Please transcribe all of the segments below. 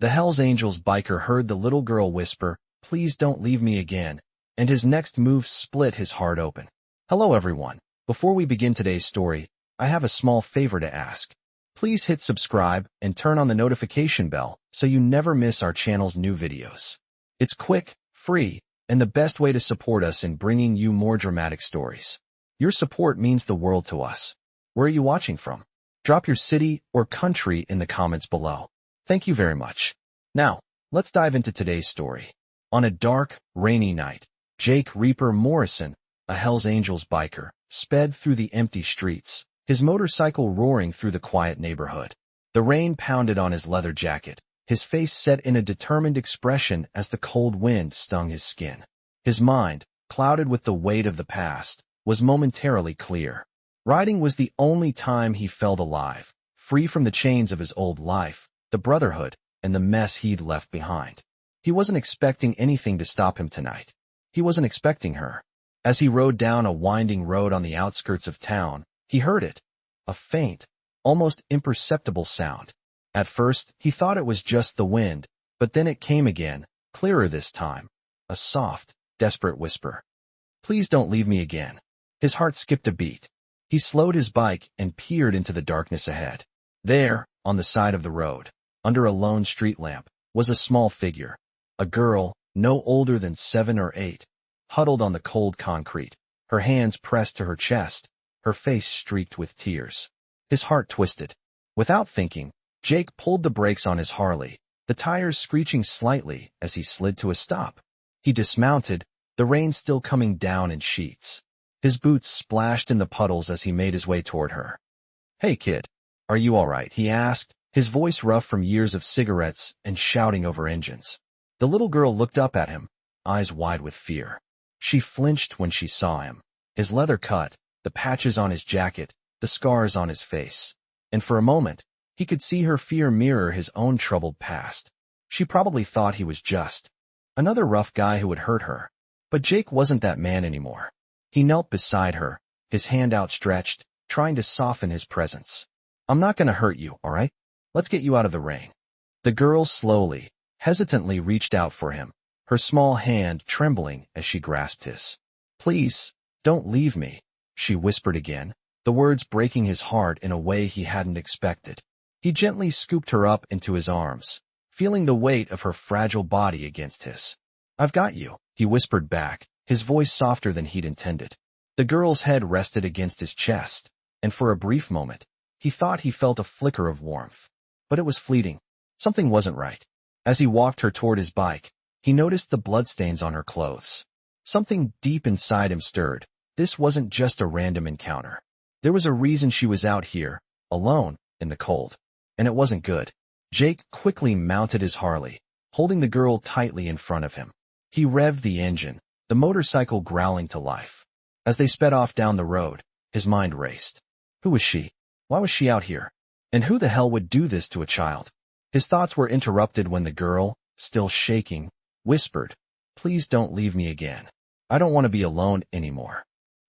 The Hells Angels biker heard the little girl whisper, "Please don't leave me again," and his next move split his heart open. Hello everyone. Before we begin today's story, I have a small favor to ask. Please hit subscribe and turn on the notification bell so you never miss our channel's new videos. It's quick, free, and the best way to support us in bringing you more dramatic stories. Your support means the world to us. Where are you watching from? Drop your city or country in the comments below. Thank you very much. Now, let's dive into today's story. On a dark, rainy night, Jake Reaper Morrison, a Hells Angels biker, sped through the empty streets, his motorcycle roaring through the quiet neighborhood. The rain pounded on his leather jacket, his face set in a determined expression as the cold wind stung his skin. His mind, clouded with the weight of the past, was momentarily clear. Riding was the only time he felt alive, free from the chains of his old life, the brotherhood, and the mess he'd left behind. He wasn't expecting anything to stop him tonight. He wasn't expecting her. As he rode down a winding road on the outskirts of town, he heard it. A faint, almost imperceptible sound. At first, he thought it was just the wind, but then it came again, clearer this time. A soft, desperate whisper. "Please don't leave me again." His heart skipped a beat. He slowed his bike and peered into the darkness ahead. There, on the side of the road, under a lone street lamp, was a small figure. A girl, no older than 7 or 8, huddled on the cold concrete, her hands pressed to her chest, her face streaked with tears. His heart twisted. Without thinking, Jake pulled the brakes on his Harley, the tires screeching slightly as he slid to a stop. He dismounted, the rain still coming down in sheets. His boots splashed in the puddles as he made his way toward her. "Hey kid, are you all right?" he asked, his voice rough from years of cigarettes and shouting over engines. The little girl looked up at him, eyes wide with fear. She flinched when she saw him. His leather cut, the patches on his jacket, the scars on his face. And for a moment, he could see her fear mirror his own troubled past. She probably thought he was just another rough guy who would hurt her. But Jake wasn't that man anymore. He knelt beside her, his hand outstretched, trying to soften his presence. "I'm not gonna hurt you, all right? Let's get you out of the rain." The girl slowly, hesitantly reached out for him, her small hand trembling as she grasped his. "Please, don't leave me," she whispered again, the words breaking his heart in a way he hadn't expected. He gently scooped her up into his arms, feeling the weight of her fragile body against his. "I've got you," he whispered back, his voice softer than he'd intended. The girl's head rested against his chest, and for a brief moment, he thought he felt a flicker of warmth. But it was fleeting. Something wasn't right. As he walked her toward his bike, he noticed the bloodstains on her clothes. Something deep inside him stirred. This wasn't just a random encounter. There was a reason she was out here, alone, in the cold. And it wasn't good. Jake quickly mounted his Harley, holding the girl tightly in front of him. He revved the engine, the motorcycle growling to life. As they sped off down the road, his mind raced. Who was she? Why was she out here? And who the hell would do this to a child? His thoughts were interrupted when the girl, still shaking, whispered, "Please don't leave me again. I don't want to be alone anymore."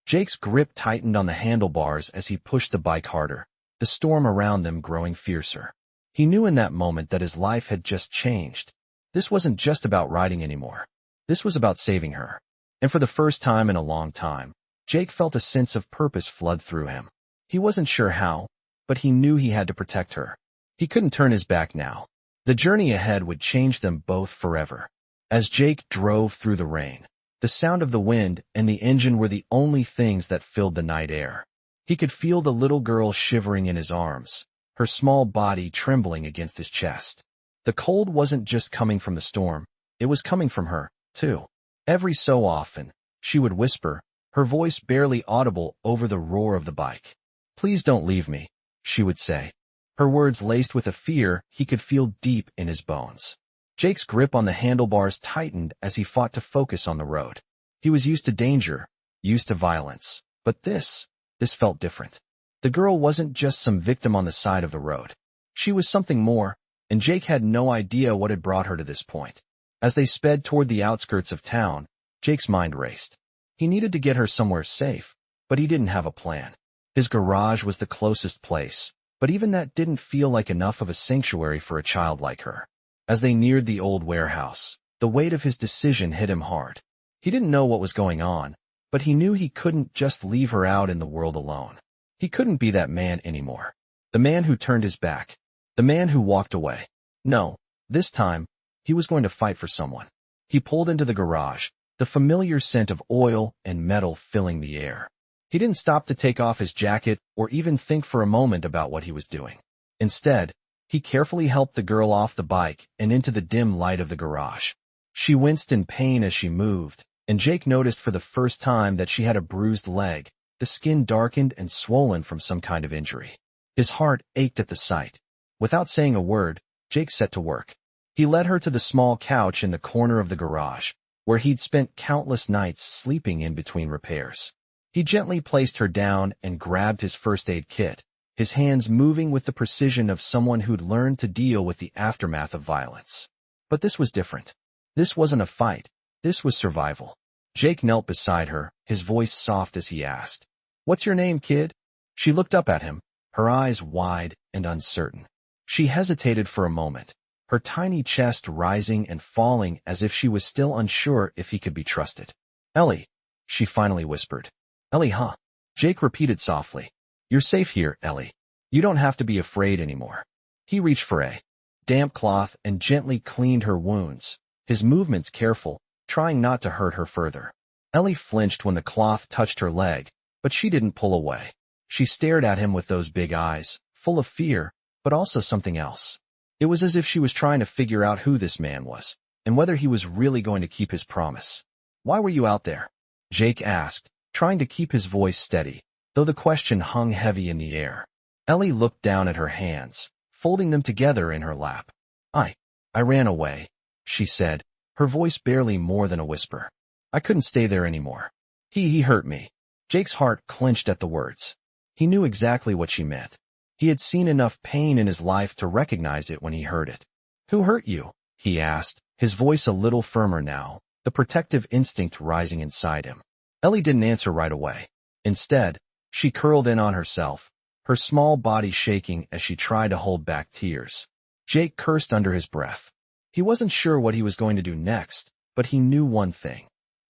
Jake's grip tightened on the handlebars as he pushed the bike harder, the storm around them growing fiercer. He knew in that moment that his life had just changed. This wasn't just about riding anymore. This was about saving her. And for the first time in a long time, Jake felt a sense of purpose flood through him. He wasn't sure how, but he knew he had to protect her. He couldn't turn his back now. The journey ahead would change them both forever. As Jake drove through the rain, the sound of the wind and the engine were the only things that filled the night air. He could feel the little girl shivering in his arms, her small body trembling against his chest. The cold wasn't just coming from the storm, it was coming from her, too. Every so often, she would whisper, her voice barely audible over the roar of the bike. "Please don't leave me," she would say. Her words laced with a fear he could feel deep in his bones. Jake's grip on the handlebars tightened as he fought to focus on the road. He was used to danger, used to violence, but this felt different. The girl wasn't just some victim on the side of the road. She was something more, and Jake had no idea what had brought her to this point. As they sped toward the outskirts of town, Jake's mind raced. He needed to get her somewhere safe, but he didn't have a plan. His garage was the closest place, but even that didn't feel like enough of a sanctuary for a child like her. As they neared the old warehouse, the weight of his decision hit him hard. He didn't know what was going on, but he knew he couldn't just leave her out in the world alone. He couldn't be that man anymore. The man who turned his back. The man who walked away. No, this time, he was going to fight for someone. He pulled into the garage, the familiar scent of oil and metal filling the air. He didn't stop to take off his jacket or even think for a moment about what he was doing. Instead, he carefully helped the girl off the bike and into the dim light of the garage. She winced in pain as she moved, and Jake noticed for the first time that she had a bruised leg, the skin darkened and swollen from some kind of injury. His heart ached at the sight. Without saying a word, Jake set to work. He led her to the small couch in the corner of the garage, where he'd spent countless nights sleeping in between repairs. He gently placed her down and grabbed his first aid kit, his hands moving with the precision of someone who'd learned to deal with the aftermath of violence. But this was different. This wasn't a fight. This was survival. Jake knelt beside her, his voice soft as he asked, "What's your name, kid?" She looked up at him, her eyes wide and uncertain. She hesitated for a moment, her tiny chest rising and falling as if she was still unsure if he could be trusted. "Ellie," she finally whispered. "Ellie, huh?" Jake repeated softly. "You're safe here, Ellie. You don't have to be afraid anymore." He reached for a damp cloth and gently cleaned her wounds, his movements careful, trying not to hurt her further. Ellie flinched when the cloth touched her leg, but she didn't pull away. She stared at him with those big eyes, full of fear, but also something else. It was as if she was trying to figure out who this man was, and whether he was really going to keep his promise. "Why were you out there?" Jake asked, trying to keep his voice steady, though the question hung heavy in the air. Ellie looked down at her hands, folding them together in her lap. I ran away," she said, her voice barely more than a whisper. "I couldn't stay there anymore. He hurt me." Jake's heart clenched at the words. He knew exactly what she meant. He had seen enough pain in his life to recognize it when he heard it. "Who hurt you?" he asked, his voice a little firmer now, the protective instinct rising inside him. Ellie didn't answer right away. Instead, she curled in on herself, her small body shaking as she tried to hold back tears. Jake cursed under his breath. He wasn't sure what he was going to do next, but he knew one thing.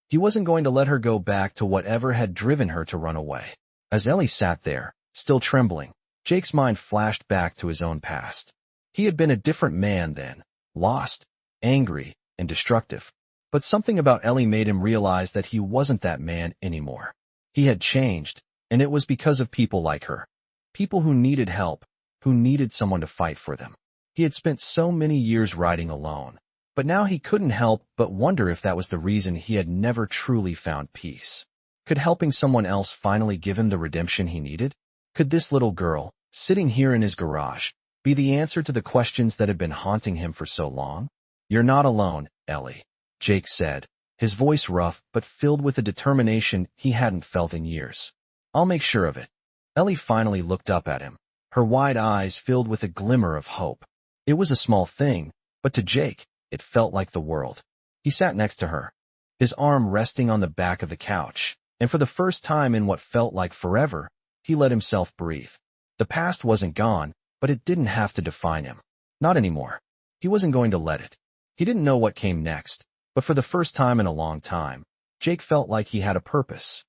He wasn't going to let her go back to whatever had driven her to run away. As Ellie sat there, still trembling, Jake's mind flashed back to his own past. He had been a different man then, lost, angry, and destructive. But something about Ellie made him realize that he wasn't that man anymore. He had changed, and it was because of people like her. People who needed help, who needed someone to fight for them. He had spent so many years riding alone, but now he couldn't help but wonder if that was the reason he had never truly found peace. Could helping someone else finally give him the redemption he needed? Could this little girl, sitting here in his garage, be the answer to the questions that had been haunting him for so long? "You're not alone, Ellie," Jake said, his voice rough but filled with a determination he hadn't felt in years. "I'll make sure of it." Ellie finally looked up at him, her wide eyes filled with a glimmer of hope. It was a small thing, but to Jake, it felt like the world. He sat next to her, his arm resting on the back of the couch, and for the first time in what felt like forever, he let himself breathe. The past wasn't gone, but it didn't have to define him. Not anymore. He wasn't going to let it. He didn't know what came next, but for the first time in a long time, Jake felt like he had a purpose.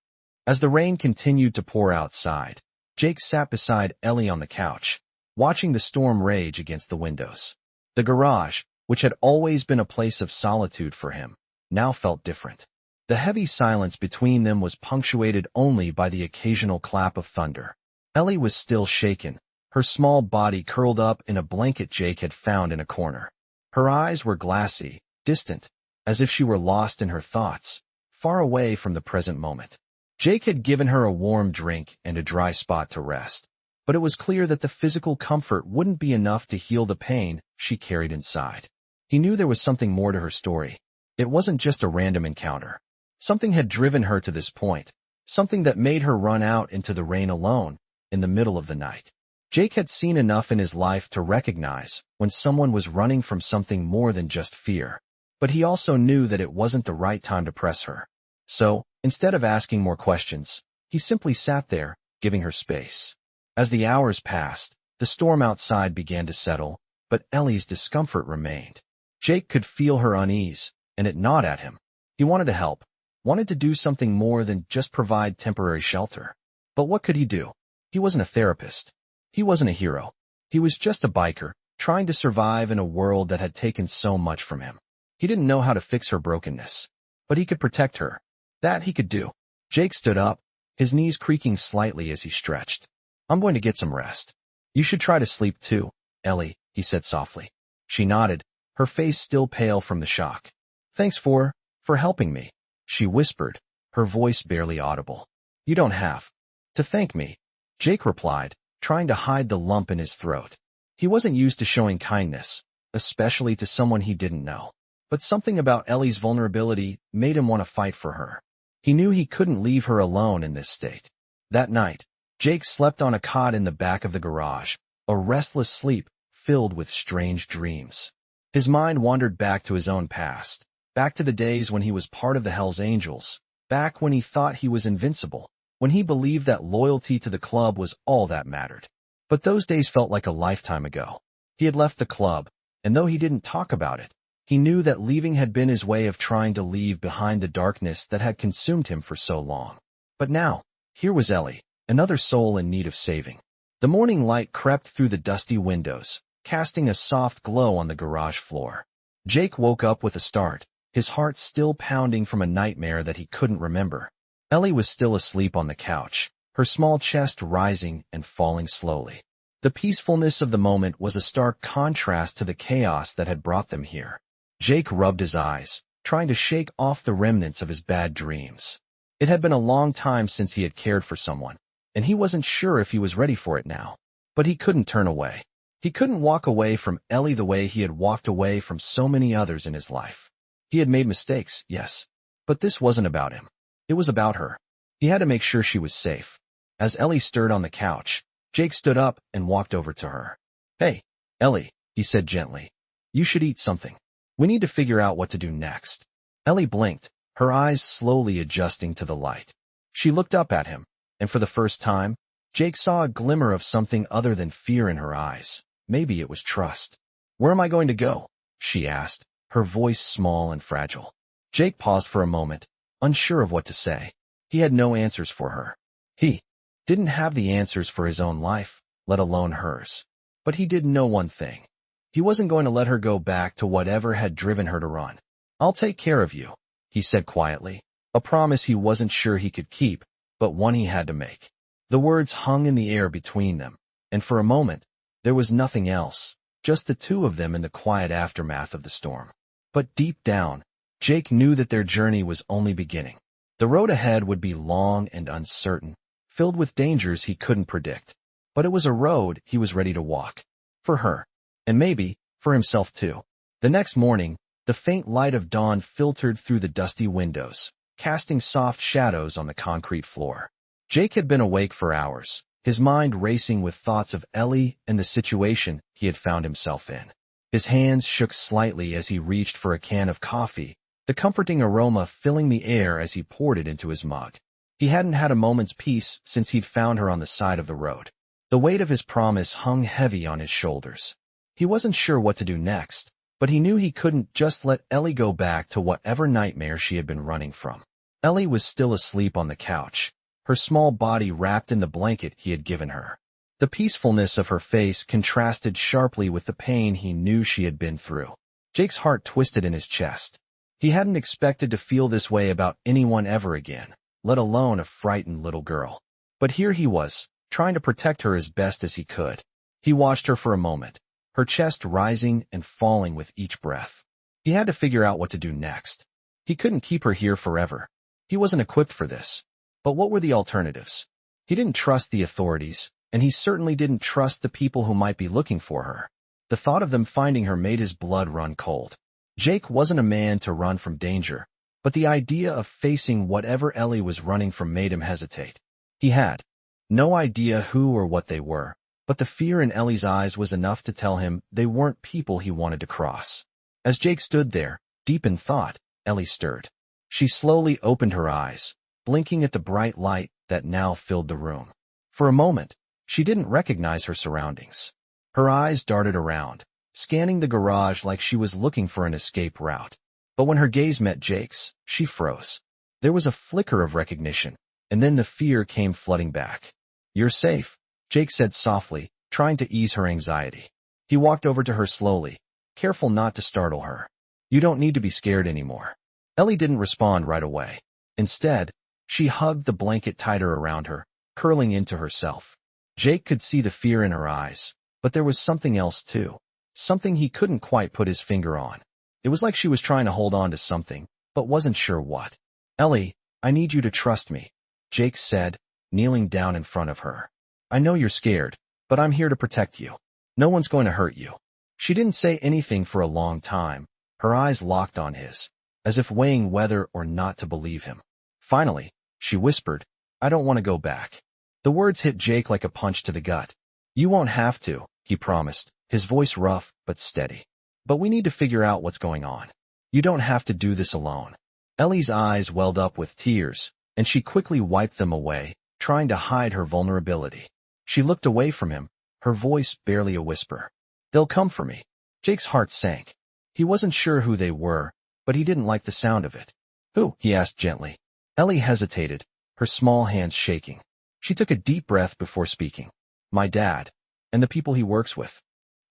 As the rain continued to pour outside, Jake sat beside Ellie on the couch, watching the storm rage against the windows. The garage, which had always been a place of solitude for him, now felt different. The heavy silence between them was punctuated only by the occasional clap of thunder. Ellie was still shaken, her small body curled up in a blanket Jake had found in a corner. Her eyes were glassy, distant, as if she were lost in her thoughts, far away from the present moment. Jake had given her a warm drink and a dry spot to rest, but it was clear that the physical comfort wouldn't be enough to heal the pain she carried inside. He knew there was something more to her story. It wasn't just a random encounter. Something had driven her to this point, something that made her run out into the rain alone, in the middle of the night. Jake had seen enough in his life to recognize when someone was running from something more than just fear, but he also knew that it wasn't the right time to press her. So, instead of asking more questions, he simply sat there, giving her space. As the hours passed, the storm outside began to settle, but Ellie's discomfort remained. Jake could feel her unease, and it gnawed at him. He wanted to help, wanted to do something more than just provide temporary shelter. But what could he do? He wasn't a therapist. He wasn't a hero. He was just a biker, trying to survive in a world that had taken so much from him. He didn't know how to fix her brokenness, but he could protect her. That he could do. Jake stood up, his knees creaking slightly as he stretched. I'm going to get some rest. You should try to sleep too, Ellie, he said softly. She nodded, her face still pale from the shock. Thanks for helping me, she whispered, her voice barely audible. You don't have to thank me, Jake replied, trying to hide the lump in his throat. He wasn't used to showing kindness, especially to someone he didn't know. But something about Ellie's vulnerability made him want to fight for her. He knew he couldn't leave her alone in this state. That night, Jake slept on a cot in the back of the garage, a restless sleep filled with strange dreams. His mind wandered back to his own past, back to the days when he was part of the Hells Angels, back when he thought he was invincible, when he believed that loyalty to the club was all that mattered. But those days felt like a lifetime ago. He had left the club, and though he didn't talk about it, he knew that leaving had been his way of trying to leave behind the darkness that had consumed him for so long. But now, here was Ellie, another soul in need of saving. The morning light crept through the dusty windows, casting a soft glow on the garage floor. Jake woke up with a start, his heart still pounding from a nightmare that he couldn't remember. Ellie was still asleep on the couch, her small chest rising and falling slowly. The peacefulness of the moment was a stark contrast to the chaos that had brought them here. Jake rubbed his eyes, trying to shake off the remnants of his bad dreams. It had been a long time since he had cared for someone, and he wasn't sure if he was ready for it now. But he couldn't turn away. He couldn't walk away from Ellie the way he had walked away from so many others in his life. He had made mistakes, yes, but this wasn't about him. It was about her. He had to make sure she was safe. As Ellie stirred on the couch, Jake stood up and walked over to her. Hey, Ellie, he said gently. You should eat something. We need to figure out what to do next. Ellie blinked, her eyes slowly adjusting to the light. She looked up at him, and for the first time, Jake saw a glimmer of something other than fear in her eyes. Maybe it was trust. Where am I going to go? She asked, her voice small and fragile. Jake paused for a moment, unsure of what to say. He had no answers for her. He didn't have the answers for his own life, let alone hers. But he did know one thing. He wasn't going to let her go back to whatever had driven her to run. I'll take care of you, he said quietly, a promise he wasn't sure he could keep, but one he had to make. The words hung in the air between them, and for a moment, there was nothing else, just the two of them in the quiet aftermath of the storm. But deep down, Jake knew that their journey was only beginning. The road ahead would be long and uncertain, filled with dangers he couldn't predict. But it was a road he was ready to walk. For her. And maybe, for himself too. The next morning, the faint light of dawn filtered through the dusty windows, casting soft shadows on the concrete floor. Jake had been awake for hours, his mind racing with thoughts of Ellie and the situation he had found himself in. His hands shook slightly as he reached for a can of coffee, the comforting aroma filling the air as he poured it into his mug. He hadn't had a moment's peace since he'd found her on the side of the road. The weight of his promise hung heavy on his shoulders. He wasn't sure what to do next, but he knew he couldn't just let Ellie go back to whatever nightmare she had been running from. Ellie was still asleep on the couch, her small body wrapped in the blanket he had given her. The peacefulness of her face contrasted sharply with the pain he knew she had been through. Jake's heart twisted in his chest. He hadn't expected to feel this way about anyone ever again, let alone a frightened little girl. But here he was, trying to protect her as best as he could. He watched her for a moment, her chest rising and falling with each breath. He had to figure out what to do next. He couldn't keep her here forever. He wasn't equipped for this. But what were the alternatives? He didn't trust the authorities, and he certainly didn't trust the people who might be looking for her. The thought of them finding her made his blood run cold. Jake wasn't a man to run from danger, but the idea of facing whatever Ellie was running from made him hesitate. He had no idea who or what they were, but the fear in Ellie's eyes was enough to tell him they weren't people he wanted to cross. As Jake stood there, deep in thought, Ellie stirred. She slowly opened her eyes, blinking at the bright light that now filled the room. For a moment, she didn't recognize her surroundings. Her eyes darted around, scanning the garage like she was looking for an escape route. But when her gaze met Jake's, she froze. There was a flicker of recognition, and then the fear came flooding back. "You're safe," Jake said softly, trying to ease her anxiety. He walked over to her slowly, careful not to startle her. "You don't need to be scared anymore." Ellie didn't respond right away. Instead, she hugged the blanket tighter around her, curling into herself. Jake could see the fear in her eyes, but there was something else too. Something he couldn't quite put his finger on. It was like she was trying to hold on to something, but wasn't sure what. "Ellie, I need you to trust me," Jake said, kneeling down in front of her. "I know you're scared, but I'm here to protect you. No one's going to hurt you." She didn't say anything for a long time, her eyes locked on his, as if weighing whether or not to believe him. Finally, she whispered, "I don't want to go back." The words hit Jake like a punch to the gut. "You won't have to," he promised, his voice rough but steady. "But we need to figure out what's going on. You don't have to do this alone." Ellie's eyes welled up with tears, and she quickly wiped them away, trying to hide her vulnerability. She looked away from him, her voice barely a whisper. "They'll come for me." Jake's heart sank. He wasn't sure who they were, but he didn't like the sound of it. "Who?" he asked gently. Ellie hesitated, her small hands shaking. She took a deep breath before speaking. "My dad, and the people he works with."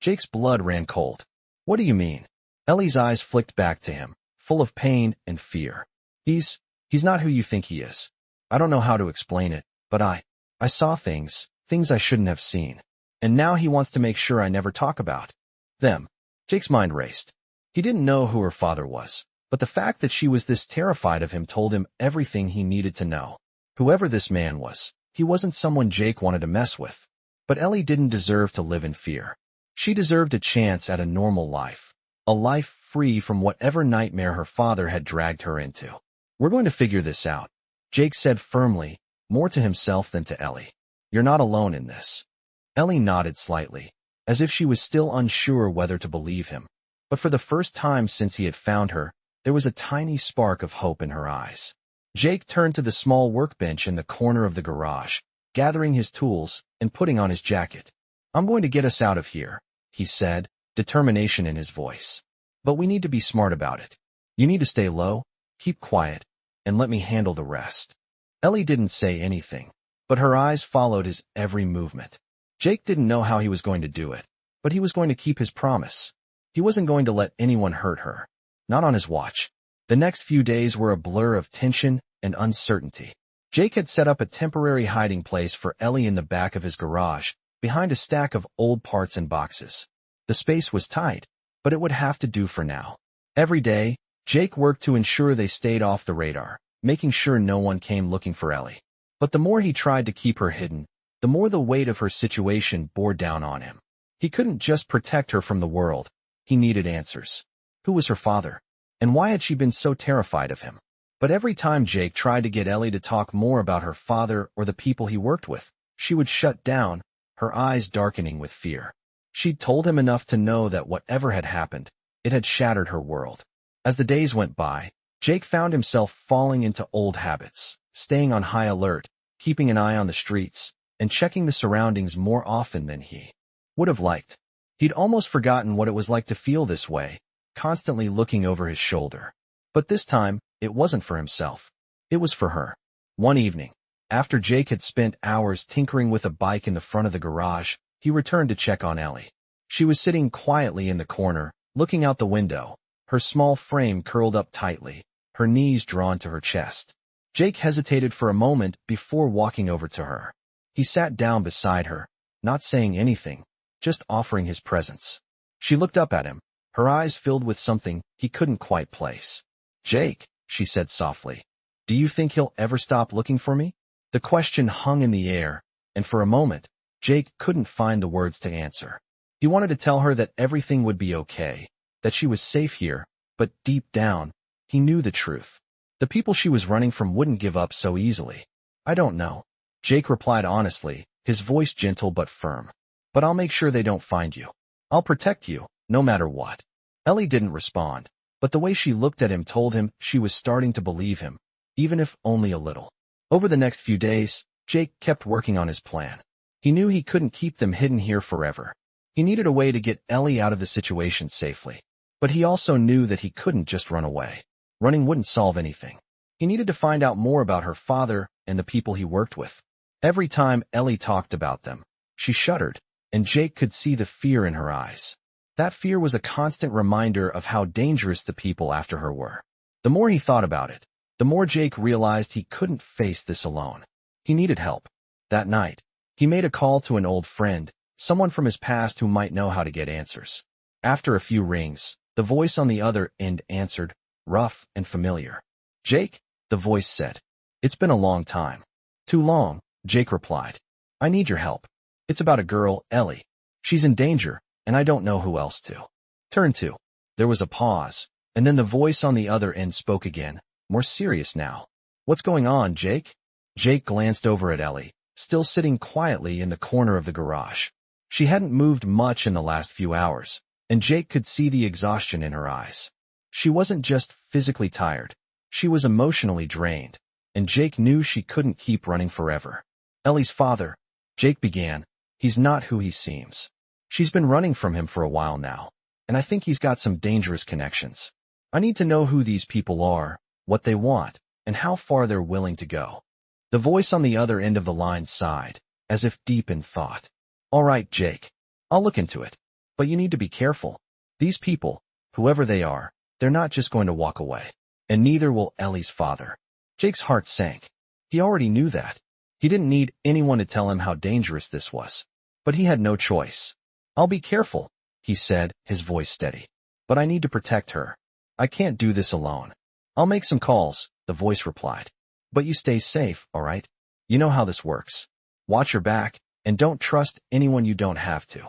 Jake's blood ran cold. "What do you mean?" Ellie's eyes flicked back to him, full of pain and fear. He's not who you think he is. I don't know how to explain it, but I saw things I shouldn't have seen. And now he wants to make sure I never talk about them." Jake's mind raced. He didn't know who her father was, but the fact that she was this terrified of him told him everything he needed to know. Whoever this man was, he wasn't someone Jake wanted to mess with. But Ellie didn't deserve to live in fear. She deserved a chance at a normal life, a life free from whatever nightmare her father had dragged her into. "We're going to figure this out," Jake said firmly, more to himself than to Ellie. "You're not alone in this." Ellie nodded slightly, as if she was still unsure whether to believe him. But for the first time since he had found her, there was a tiny spark of hope in her eyes. Jake turned to the small workbench in the corner of the garage, gathering his tools and putting on his jacket. "I'm going to get us out of here," he said, determination in his voice. "But we need to be smart about it. You need to stay low, keep quiet, and let me handle the rest." Ellie didn't say anything, but her eyes followed his every movement. Jake didn't know how he was going to do it, but he was going to keep his promise. He wasn't going to let anyone hurt her. Not on his watch. The next few days were a blur of tension and uncertainty. Jake had set up a temporary hiding place for Ellie in the back of his garage, behind a stack of old parts and boxes. The space was tight, but it would have to do for now. Every day, Jake worked to ensure they stayed off the radar, making sure no one came looking for Ellie. But the more he tried to keep her hidden, the more the weight of her situation bore down on him. He couldn't just protect her from the world. He needed answers. Who was her father? And why had she been so terrified of him? But every time Jake tried to get Ellie to talk more about her father or the people he worked with, she would shut down, her eyes darkening with fear. She'd told him enough to know that whatever had happened, it had shattered her world. As the days went by, Jake found himself falling into old habits, staying on high alert, keeping an eye on the streets, and checking the surroundings more often than he would have liked. He'd almost forgotten what it was like to feel this way, constantly looking over his shoulder. But this time, it wasn't for himself. It was for her. One evening, after Jake had spent hours tinkering with a bike in the front of the garage, he returned to check on Ellie. She was sitting quietly in the corner, looking out the window, her small frame curled up tightly, her knees drawn to her chest. Jake hesitated for a moment before walking over to her. He sat down beside her, not saying anything, just offering his presence. She looked up at him, her eyes filled with something he couldn't quite place. "Jake," she said softly, "do you think he'll ever stop looking for me?" The question hung in the air, and for a moment, Jake couldn't find the words to answer. He wanted to tell her that everything would be okay, that she was safe here, but deep down, he knew the truth. The people she was running from wouldn't give up so easily. "I don't know," Jake replied honestly, his voice gentle but firm. "But I'll make sure they don't find you. I'll protect you, no matter what." Ellie didn't respond, but the way she looked at him told him she was starting to believe him, even if only a little. Over the next few days, Jake kept working on his plan. He knew he couldn't keep them hidden here forever. He needed a way to get Ellie out of the situation safely. But he also knew that he couldn't just run away. Running wouldn't solve anything. He needed to find out more about her father and the people he worked with. Every time Ellie talked about them, she shuddered, and Jake could see the fear in her eyes. That fear was a constant reminder of how dangerous the people after her were. The more he thought about it, the more Jake realized he couldn't face this alone. He needed help. That night, he made a call to an old friend, someone from his past who might know how to get answers. After a few rings, the voice on the other end answered, rough and familiar. Jake, the voice said. It's been a long time. Too long, Jake replied. I need your help. It's about a girl, Ellie. She's in danger, and I don't know who else to turn to. There was a pause, and then the voice on the other end spoke again, more serious now. What's going on, Jake? Jake glanced over at Ellie, still sitting quietly in the corner of the garage. She hadn't moved much in the last few hours, and Jake could see the exhaustion in her eyes. She wasn't just physically tired. She was emotionally drained, and Jake knew she couldn't keep running forever. Ellie's father, Jake began, he's not who he seems. She's been running from him for a while now, and I think he's got some dangerous connections. I need to know who these people are, what they want, and how far they're willing to go. The voice on the other end of the line sighed, as if deep in thought. All right, Jake. I'll look into it. But you need to be careful. These people, whoever they are, they're not just going to walk away. And neither will Ellie's father. Jake's heart sank. He already knew that. He didn't need anyone to tell him how dangerous this was. But he had no choice. I'll be careful, he said, his voice steady. But I need to protect her. I can't do this alone. I'll make some calls, the voice replied. But you stay safe, all right? You know how this works. Watch your back, and don't trust anyone you don't have to.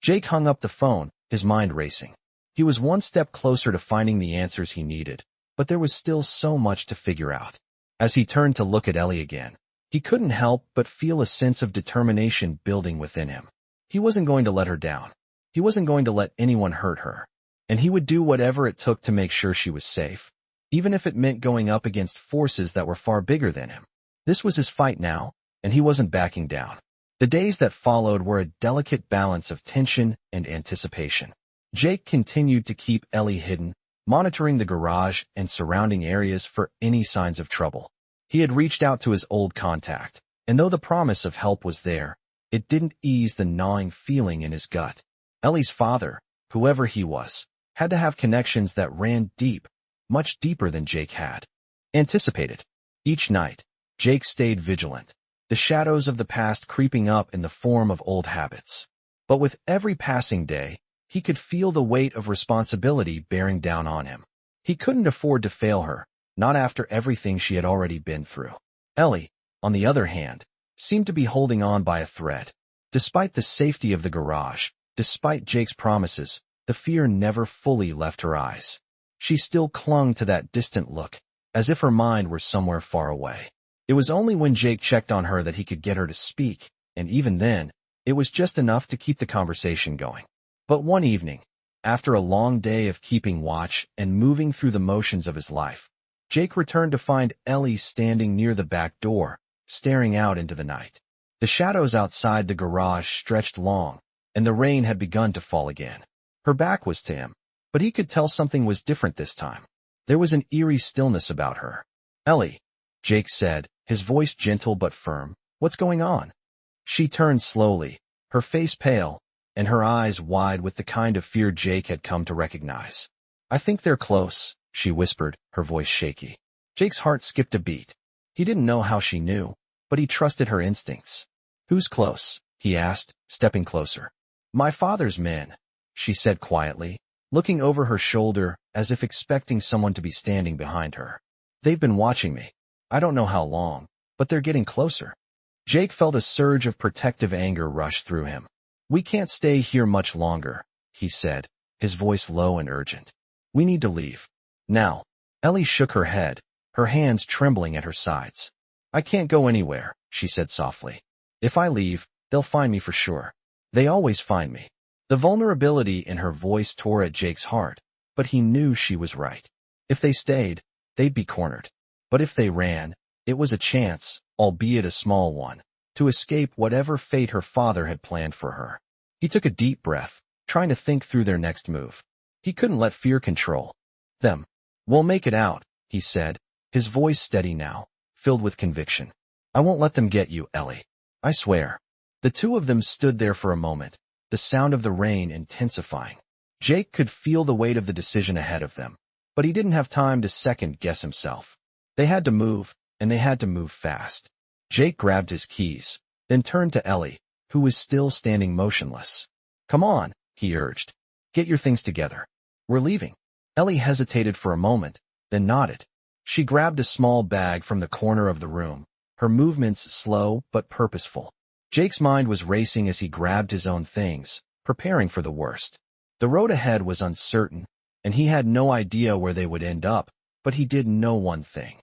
Jake hung up the phone, his mind racing. He was one step closer to finding the answers he needed, but there was still so much to figure out. As he turned to look at Ellie again, he couldn't help but feel a sense of determination building within him. He wasn't going to let her down. He wasn't going to let anyone hurt her. And he would do whatever it took to make sure she was safe, even if it meant going up against forces that were far bigger than him. This was his fight now, and he wasn't backing down. The days that followed were a delicate balance of tension and anticipation. Jake continued to keep Ellie hidden, monitoring the garage and surrounding areas for any signs of trouble. He had reached out to his old contact, and though the promise of help was there, it didn't ease the gnawing feeling in his gut. Ellie's father, whoever he was, had to have connections that ran deep, much deeper than Jake had anticipated. Each night, Jake stayed vigilant, the shadows of the past creeping up in the form of old habits. But with every passing day, he could feel the weight of responsibility bearing down on him. He couldn't afford to fail her, not after everything she had already been through. Ellie, on the other hand, seemed to be holding on by a thread. Despite the safety of the garage, despite Jake's promises, the fear never fully left her eyes. She still clung to that distant look, as if her mind were somewhere far away. It was only when Jake checked on her that he could get her to speak, and even then, it was just enough to keep the conversation going. But one evening, after a long day of keeping watch and moving through the motions of his life, Jake returned to find Ellie standing near the back door, staring out into the night. The shadows outside the garage stretched long, and the rain had begun to fall again. Her back was to him, but he could tell something was different this time. There was an eerie stillness about her. Ellie, Jake said, his voice gentle but firm, what's going on? She turned slowly, her face pale, and her eyes wide with the kind of fear Jake had come to recognize. I think they're close, she whispered, her voice shaky. Jake's heart skipped a beat. He didn't know how she knew, but he trusted her instincts. Who's close? He asked, stepping closer. My father's men, she said quietly, looking over her shoulder as if expecting someone to be standing behind her. They've been watching me. I don't know how long, but they're getting closer. Jake felt a surge of protective anger rush through him. We can't stay here much longer, he said, his voice low and urgent. We need to leave. Now. Ellie shook her head, her hands trembling at her sides. I can't go anywhere, she said softly. If I leave, they'll find me for sure. They always find me. The vulnerability in her voice tore at Jake's heart, but he knew she was right. If they stayed, they'd be cornered. But if they ran, it was a chance, albeit a small one, to escape whatever fate her father had planned for her. He took a deep breath, trying to think through their next move. He couldn't let fear control them. "We'll make it out," he said, his voice steady now, filled with conviction. "I won't let them get you, Ellie. I swear." The two of them stood there for a moment, the sound of the rain intensifying. Jake could feel the weight of the decision ahead of them, but he didn't have time to second-guess himself. They had to move, and they had to move fast. Jake grabbed his keys, then turned to Ellie, who was still standing motionless. "Come on," he urged. "Get your things together. We're leaving." Ellie hesitated for a moment, then nodded. She grabbed a small bag from the corner of the room, her movements slow but purposeful. Jake's mind was racing as he grabbed his own things, preparing for the worst. The road ahead was uncertain, and he had no idea where they would end up, but he did know one thing.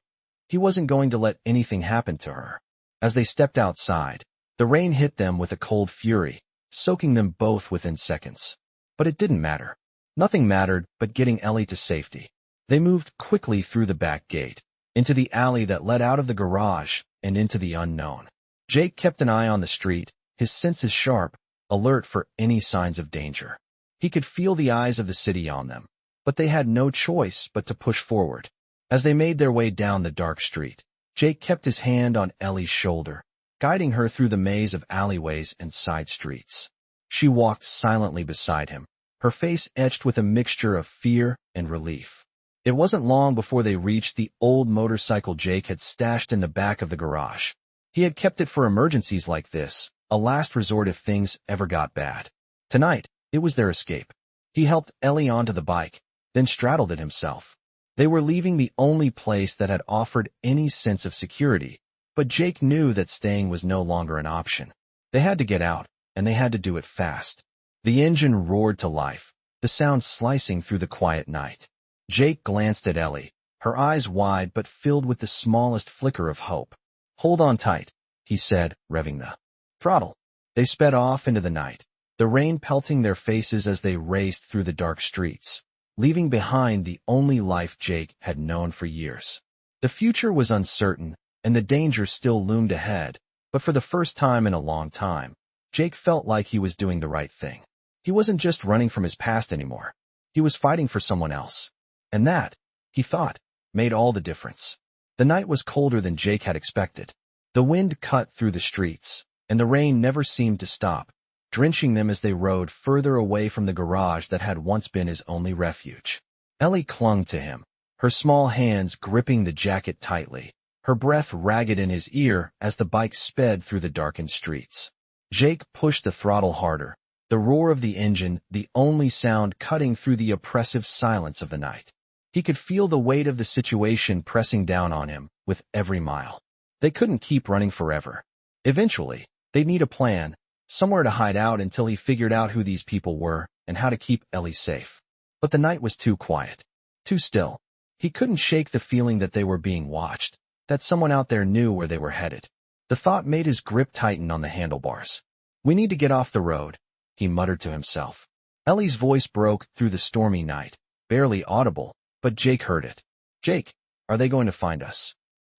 He wasn't going to let anything happen to her. As they stepped outside, the rain hit them with a cold fury, soaking them both within seconds. But it didn't matter. Nothing mattered but getting Ellie to safety. They moved quickly through the back gate, into the alley that led out of the garage, and into the unknown. Jake kept an eye on the street, his senses sharp, alert for any signs of danger. He could feel the eyes of the city on them, but they had no choice but to push forward. As they made their way down the dark street, Jake kept his hand on Ellie's shoulder, guiding her through the maze of alleyways and side streets. She walked silently beside him, her face etched with a mixture of fear and relief. It wasn't long before they reached the old motorcycle Jake had stashed in the back of the garage. He had kept it for emergencies like this, a last resort if things ever got bad. Tonight, it was their escape. He helped Ellie onto the bike, then straddled it himself. They were leaving the only place that had offered any sense of security, but Jake knew that staying was no longer an option. They had to get out, and they had to do it fast. The engine roared to life, the sound slicing through the quiet night. Jake glanced at Ellie, her eyes wide but filled with the smallest flicker of hope. "Hold on tight," he said, revving the throttle. They sped off into the night, the rain pelting their faces as they raced through the dark streets, leaving behind the only life Jake had known for years. The future was uncertain, and the danger still loomed ahead, but for the first time in a long time, Jake felt like he was doing the right thing. He wasn't just running from his past anymore. He was fighting for someone else. And that, he thought, made all the difference. The night was colder than Jake had expected. The wind cut through the streets, and the rain never seemed to stop, drenching them as they rode further away from the garage that had once been his only refuge. Ellie clung to him, her small hands gripping the jacket tightly, her breath ragged in his ear as the bike sped through the darkened streets. Jake pushed the throttle harder, the roar of the engine the only sound cutting through the oppressive silence of the night. He could feel the weight of the situation pressing down on him with every mile. They couldn't keep running forever. Eventually, they'd need a plan, somewhere to hide out until he figured out who these people were and how to keep Ellie safe. But the night was too quiet, too still. He couldn't shake the feeling that they were being watched, that someone out there knew where they were headed. The thought made his grip tighten on the handlebars. "We need to get off the road," he muttered to himself. Ellie's voice broke through the stormy night, barely audible, but Jake heard it. "Jake, are they going to find us?"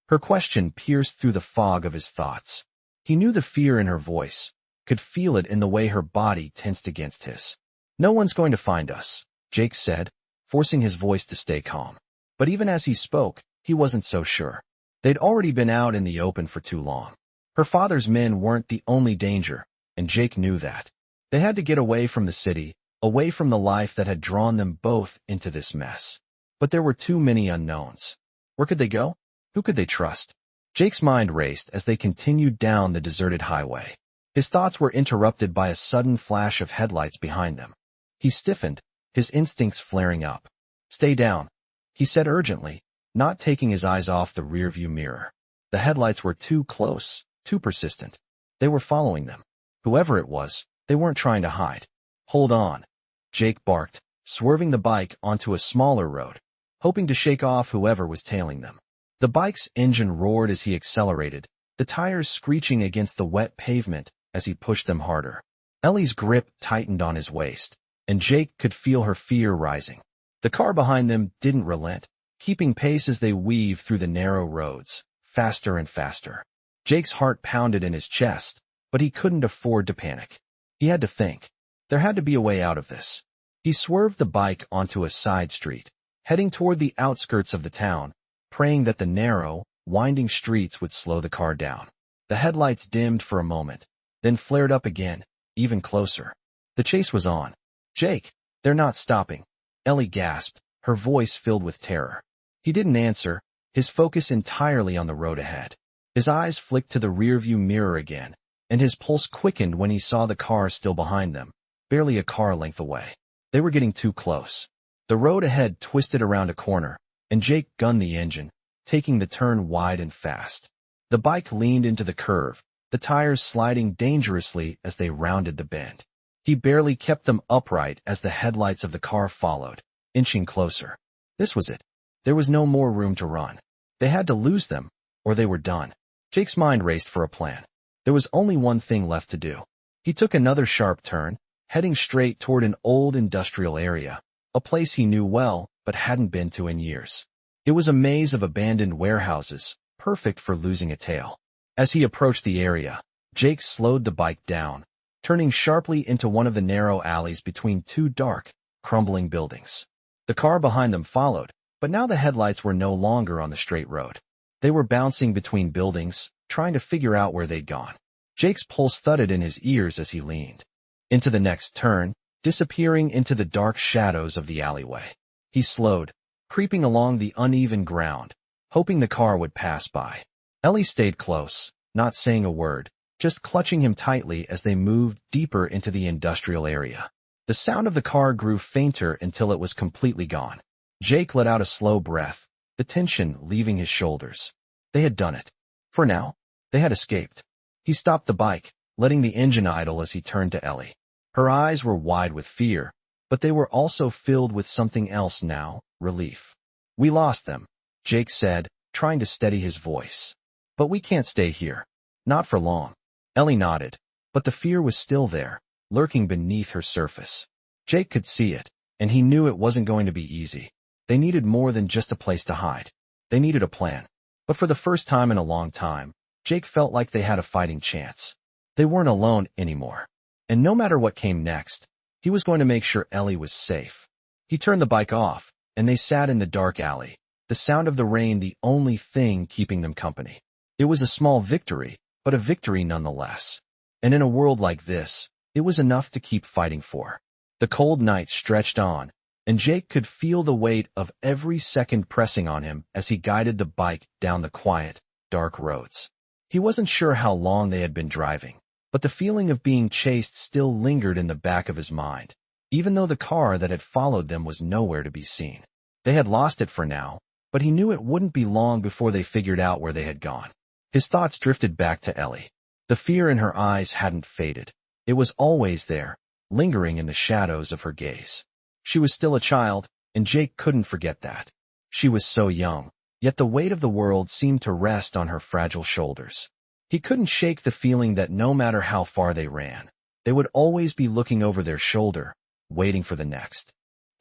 Her question pierced through the fog of his thoughts. He knew the fear in her voice, could feel it in the way her body tensed against his. "No one's going to find us," Jake said, forcing his voice to stay calm. But even as he spoke, he wasn't so sure. They'd already been out in the open for too long. Her father's men weren't the only danger, and Jake knew that. They had to get away from the city, away from the life that had drawn them both into this mess. But there were too many unknowns. Where could they go? Who could they trust? Jake's mind raced as they continued down the deserted highway. His thoughts were interrupted by a sudden flash of headlights behind them. He stiffened, his instincts flaring up. "Stay down," he said urgently, not taking his eyes off the rearview mirror. The headlights were too close, too persistent. They were following them. Whoever it was, they weren't trying to hide. "Hold on," Jake barked, swerving the bike onto a smaller road, hoping to shake off whoever was tailing them. The bike's engine roared as he accelerated, the tires screeching against the wet pavement as he pushed them harder. Ellie's grip tightened on his waist, and Jake could feel her fear rising. The car behind them didn't relent, keeping pace as they weaved through the narrow roads, faster and faster. Jake's heart pounded in his chest, but he couldn't afford to panic. He had to think. There had to be a way out of this. He swerved the bike onto a side street, heading toward the outskirts of the town, praying that the narrow, winding streets would slow the car down. The headlights dimmed for a moment, then flared up again, even closer. The chase was on. "Jake, they're not stopping," Ellie gasped, her voice filled with terror. He didn't answer, his focus entirely on the road ahead. His eyes flicked to the rearview mirror again, and his pulse quickened when he saw the car still behind them, barely a car length away. They were getting too close. The road ahead twisted around a corner, and Jake gunned the engine, taking the turn wide and fast. The bike leaned into the curve, the tires sliding dangerously as they rounded the bend. He barely kept them upright as the headlights of the car followed, inching closer. This was it. There was no more room to run. They had to lose them, or they were done. Jake's mind raced for a plan. There was only one thing left to do. He took another sharp turn, heading straight toward an old industrial area, a place he knew well but hadn't been to in years. It was a maze of abandoned warehouses, perfect for losing a tail. As he approached the area, Jake slowed the bike down, turning sharply into one of the narrow alleys between two dark, crumbling buildings. The car behind them followed, but now the headlights were no longer on the straight road. They were bouncing between buildings, trying to figure out where they'd gone. Jake's pulse thudded in his ears as he leaned into the next turn, disappearing into the dark shadows of the alleyway. He slowed, creeping along the uneven ground, hoping the car would pass by. Ellie stayed close, not saying a word, just clutching him tightly as they moved deeper into the industrial area. The sound of the car grew fainter until it was completely gone. Jake let out a slow breath, the tension leaving his shoulders. They had done it. For now, they had escaped. He stopped the bike, letting the engine idle as he turned to Ellie. Her eyes were wide with fear, but they were also filled with something else now, relief. "We lost them," Jake said, trying to steady his voice. "But we can't stay here. Not for long." Ellie nodded, but the fear was still there, lurking beneath her surface. Jake could see it, and he knew it wasn't going to be easy. They needed more than just a place to hide. They needed a plan. But for the first time in a long time, Jake felt like they had a fighting chance. They weren't alone anymore. And no matter what came next, he was going to make sure Ellie was safe. He turned the bike off, and they sat in the dark alley, the sound of the rain the only thing keeping them company. It was a small victory, but a victory nonetheless. And in a world like this, it was enough to keep fighting for. The cold night stretched on, and Jake could feel the weight of every second pressing on him as he guided the bike down the quiet, dark roads. He wasn't sure how long they had been driving, but the feeling of being chased still lingered in the back of his mind, even though the car that had followed them was nowhere to be seen. They had lost it for now, but he knew it wouldn't be long before they figured out where they had gone. His thoughts drifted back to Ellie. The fear in her eyes hadn't faded. It was always there, lingering in the shadows of her gaze. She was still a child, and Jake couldn't forget that. She was so young, yet the weight of the world seemed to rest on her fragile shoulders. He couldn't shake the feeling that no matter how far they ran, they would always be looking over their shoulder, waiting for the next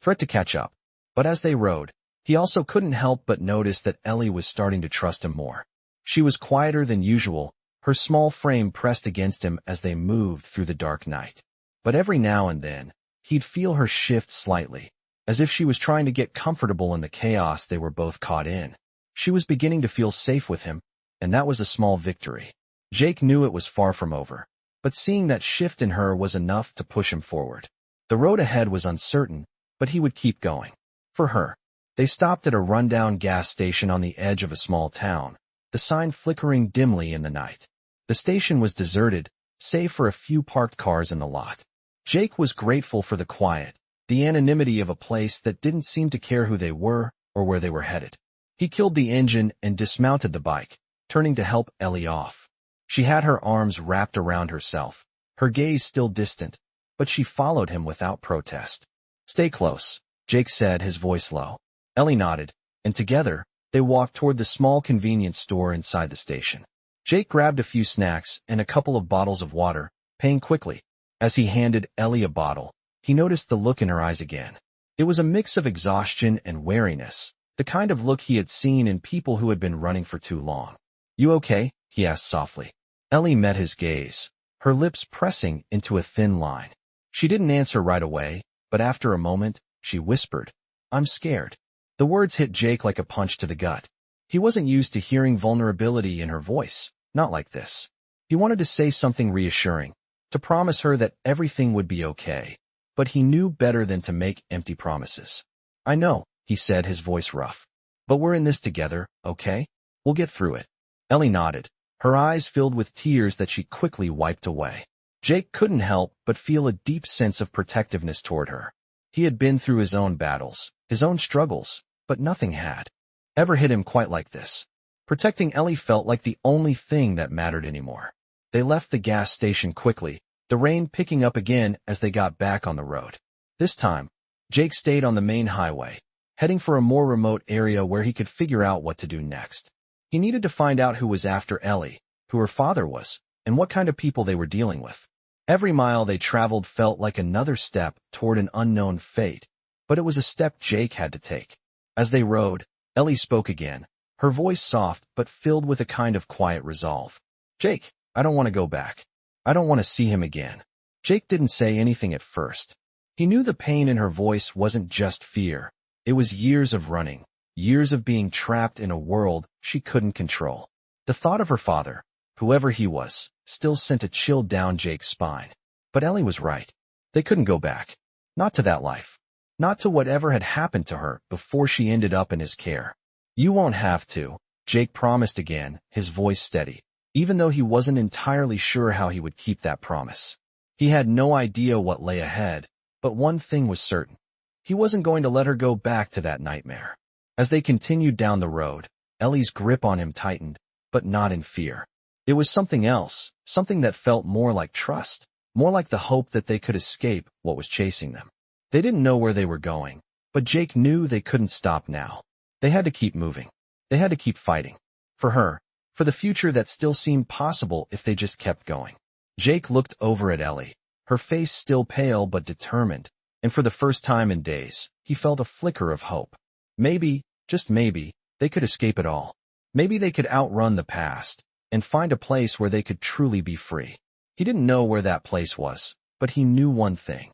threat to catch up. But as they rode, he also couldn't help but notice that Ellie was starting to trust him more. She was quieter than usual, her small frame pressed against him as they moved through the dark night. But every now and then, he'd feel her shift slightly, as if she was trying to get comfortable in the chaos they were both caught in. She was beginning to feel safe with him, and that was a small victory. Jake knew it was far from over, but seeing that shift in her was enough to push him forward. The road ahead was uncertain, but he would keep going. For her, they stopped at a rundown gas station on the edge of a small town, the sign flickering dimly in the night. The station was deserted, save for a few parked cars in the lot. Jake was grateful for the quiet, the anonymity of a place that didn't seem to care who they were or where they were headed. He killed the engine and dismounted the bike, turning to help Ellie off. She had her arms wrapped around herself, her gaze still distant, but she followed him without protest. "Stay close," Jake said, his voice low. Ellie nodded, and together, they walked toward the small convenience store inside the station. Jake grabbed a few snacks and a couple of bottles of water, paying quickly. As he handed Ellie a bottle, he noticed the look in her eyes again. It was a mix of exhaustion and wariness, the kind of look he had seen in people who had been running for too long. "You okay?" he asked softly. Ellie met his gaze, her lips pressing into a thin line. She didn't answer right away, but after a moment, she whispered, "I'm scared." The words hit Jake like a punch to the gut. He wasn't used to hearing vulnerability in her voice, not like this. He wanted to say something reassuring, to promise her that everything would be okay, but he knew better than to make empty promises. "I know," he said, his voice rough. "But we're in this together, okay? We'll get through it." Ellie nodded, her eyes filled with tears that she quickly wiped away. Jake couldn't help but feel a deep sense of protectiveness toward her. He had been through his own battles, his own struggles, but nothing had ever hit him quite like this. Protecting Ellie felt like the only thing that mattered anymore. They left the gas station quickly, the rain picking up again as they got back on the road. This time, Jake stayed on the main highway, heading for a more remote area where he could figure out what to do next. He needed to find out who was after Ellie, who her father was, and what kind of people they were dealing with. Every mile they traveled felt like another step toward an unknown fate, but it was a step Jake had to take. As they rode, Ellie spoke again, her voice soft but filled with a kind of quiet resolve. "Jake, I don't want to go back. I don't want to see him again." Jake didn't say anything at first. He knew the pain in her voice wasn't just fear. It was years of running, years of being trapped in a world she couldn't control. The thought of her father, whoever he was, still sent a chill down Jake's spine. But Ellie was right. They couldn't go back. Not to that life. Not to whatever had happened to her before she ended up in his care. "You won't have to," Jake promised again, his voice steady, even though he wasn't entirely sure how he would keep that promise. He had no idea what lay ahead, but one thing was certain. He wasn't going to let her go back to that nightmare. As they continued down the road, Ellie's grip on him tightened, but not in fear. It was something else, something that felt more like trust, more like the hope that they could escape what was chasing them. They didn't know where they were going, but Jake knew they couldn't stop now. They had to keep moving. They had to keep fighting. For her, for the future that still seemed possible if they just kept going. Jake looked over at Ellie, her face still pale but determined, and for the first time in days, he felt a flicker of hope. Maybe, just maybe, they could escape it all. Maybe they could outrun the past and find a place where they could truly be free. He didn't know where that place was, but he knew one thing.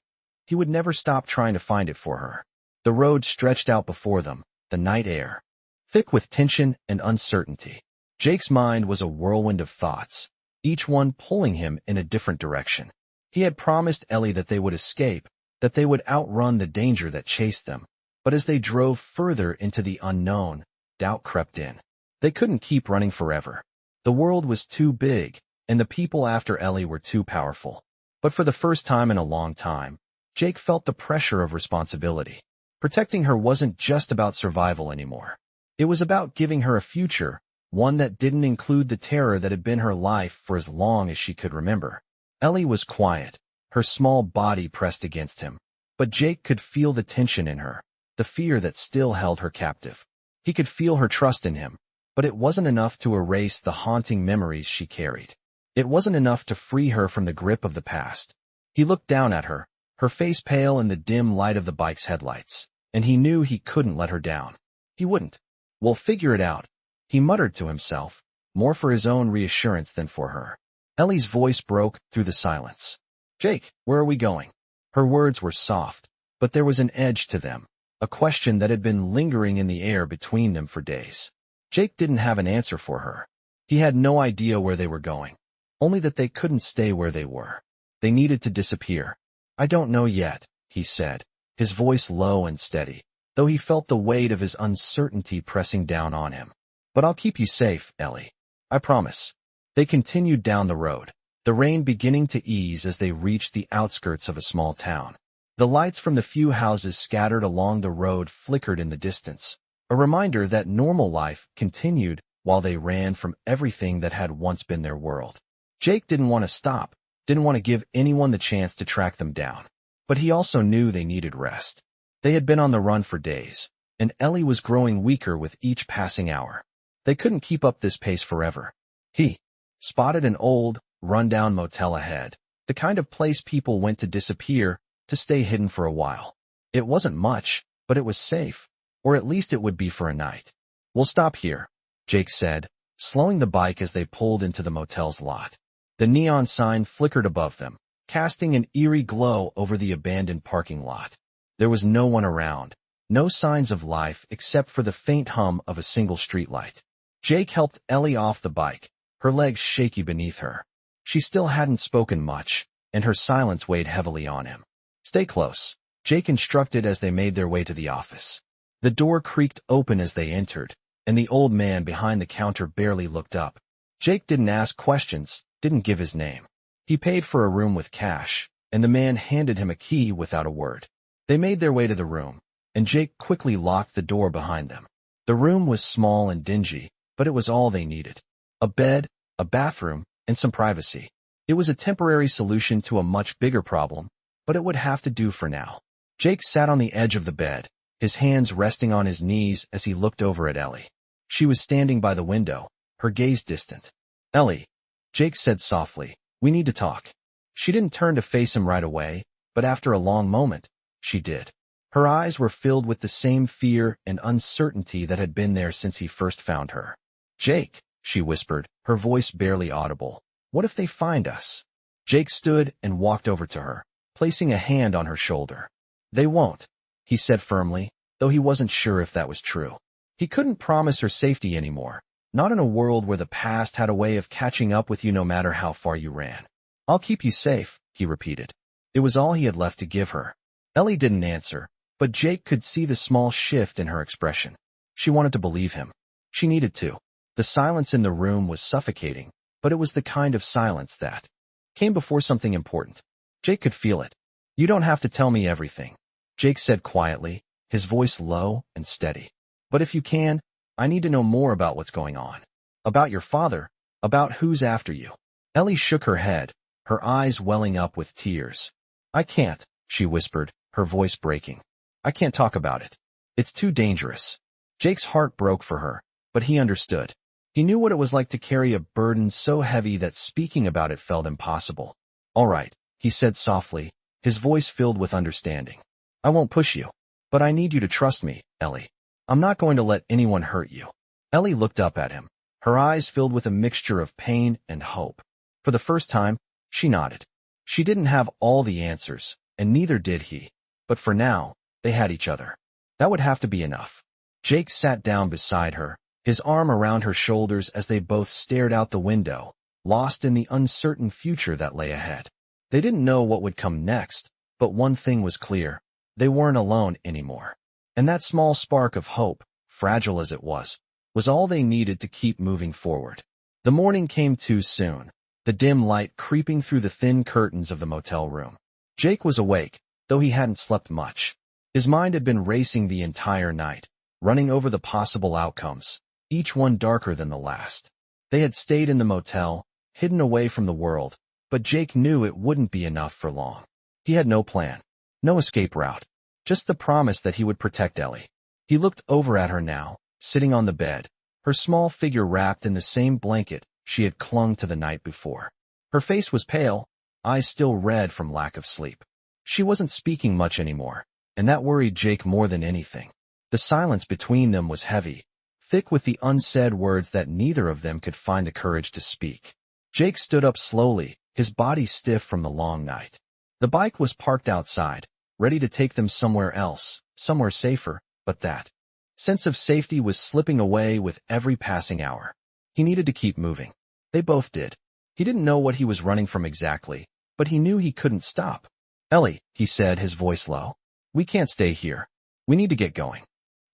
He would never stop trying to find it for her. The road stretched out before them, the night air, thick with tension and uncertainty. Jake's mind was a whirlwind of thoughts, each one pulling him in a different direction. He had promised Ellie that they would escape, that they would outrun the danger that chased them. But as they drove further into the unknown, doubt crept in. They couldn't keep running forever. The world was too big, and the people after Ellie were too powerful. But for the first time in a long time, Jake felt the pressure of responsibility. Protecting her wasn't just about survival anymore. It was about giving her a future, one that didn't include the terror that had been her life for as long as she could remember. Ellie was quiet, her small body pressed against him. But Jake could feel the tension in her, the fear that still held her captive. He could feel her trust in him, but it wasn't enough to erase the haunting memories she carried. It wasn't enough to free her from the grip of the past. He looked down at her, her face pale in the dim light of the bike's headlights, and he knew he couldn't let her down. He wouldn't. "We'll figure it out," he muttered to himself, more for his own reassurance than for her. Ellie's voice broke through the silence. "Jake, where are we going?" Her words were soft, but there was an edge to them, a question that had been lingering in the air between them for days. Jake didn't have an answer for her. He had no idea where they were going, only that they couldn't stay where they were. They needed to disappear. "I don't know yet," he said, his voice low and steady, though he felt the weight of his uncertainty pressing down on him. "But I'll keep you safe, Ellie. I promise." They continued down the road, the rain beginning to ease as they reached the outskirts of a small town. The lights from the few houses scattered along the road flickered in the distance, a reminder that normal life continued while they ran from everything that had once been their world. Jake didn't want to stop, didn't want to give anyone the chance to track them down. But he also knew they needed rest. They had been on the run for days, and Ellie was growing weaker with each passing hour. They couldn't keep up this pace forever. He spotted an old, run-down motel ahead, the kind of place people went to disappear, to stay hidden for a while. It wasn't much, but it was safe, or at least it would be for a night. "We'll stop here," Jake said, slowing the bike as they pulled into the motel's lot. The neon sign flickered above them, casting an eerie glow over the abandoned parking lot. There was no one around, no signs of life except for the faint hum of a single streetlight. Jake helped Ellie off the bike, her legs shaky beneath her. She still hadn't spoken much, and her silence weighed heavily on him. "Stay close," Jake instructed as they made their way to the office. The door creaked open as they entered, and the old man behind the counter barely looked up. Jake didn't ask questions, didn't give his name. He paid for a room with cash, and the man handed him a key without a word. They made their way to the room, and Jake quickly locked the door behind them. The room was small and dingy, but it was all they needed. A bed, a bathroom, and some privacy. It was a temporary solution to a much bigger problem, but it would have to do for now. Jake sat on the edge of the bed, his hands resting on his knees as he looked over at Ellie. She was standing by the window, her gaze distant. "Ellie," Jake said softly, "we need to talk." She didn't turn to face him right away, but after a long moment, she did. Her eyes were filled with the same fear and uncertainty that had been there since he first found her. "Jake," she whispered, her voice barely audible, "what if they find us?" Jake stood and walked over to her, placing a hand on her shoulder. "They won't," he said firmly, though he wasn't sure if that was true. He couldn't promise her safety anymore, not in a world where the past had a way of catching up with you no matter how far you ran. "I'll keep you safe," he repeated. It was all he had left to give her. Ellie didn't answer, but Jake could see the small shift in her expression. She wanted to believe him. She needed to. The silence in the room was suffocating, but it was the kind of silence that came before something important. Jake could feel it. "You don't have to tell me everything," Jake said quietly, his voice low and steady. "But if you can, I need to know more about what's going on. About your father, about who's after you." Ellie shook her head, her eyes welling up with tears. "I can't," she whispered, her voice breaking. "I can't talk about it. It's too dangerous." Jake's heart broke for her, but he understood. He knew what it was like to carry a burden so heavy that speaking about it felt impossible. "All right," he said softly, his voice filled with understanding. "I won't push you, but I need you to trust me, Ellie. I'm not going to let anyone hurt you." Ellie looked up at him, her eyes filled with a mixture of pain and hope. For the first time, she nodded. She didn't have all the answers, and neither did he. But for now, they had each other. That would have to be enough. Jake sat down beside her, his arm around her shoulders as they both stared out the window, lost in the uncertain future that lay ahead. They didn't know what would come next, but one thing was clear. They weren't alone anymore. And that small spark of hope, fragile as it was all they needed to keep moving forward. The morning came too soon, the dim light creeping through the thin curtains of the motel room. Jake was awake, though he hadn't slept much. His mind had been racing the entire night, running over the possible outcomes, each one darker than the last. They had stayed in the motel, hidden away from the world, but Jake knew it wouldn't be enough for long. He had no plan, no escape route, just the promise that he would protect Ellie. He looked over at her now, sitting on the bed, her small figure wrapped in the same blanket she had clung to the night before. Her face was pale, eyes still red from lack of sleep. She wasn't speaking much anymore, and that worried Jake more than anything. The silence between them was heavy, thick with the unsaid words that neither of them could find the courage to speak. Jake stood up slowly, his body stiff from the long night. The bike was parked outside, ready to take them somewhere else, somewhere safer, but that sense of safety was slipping away with every passing hour. He needed to keep moving. They both did. He didn't know what he was running from exactly, but he knew he couldn't stop. "Ellie," he said, his voice low, "we can't stay here. We need to get going."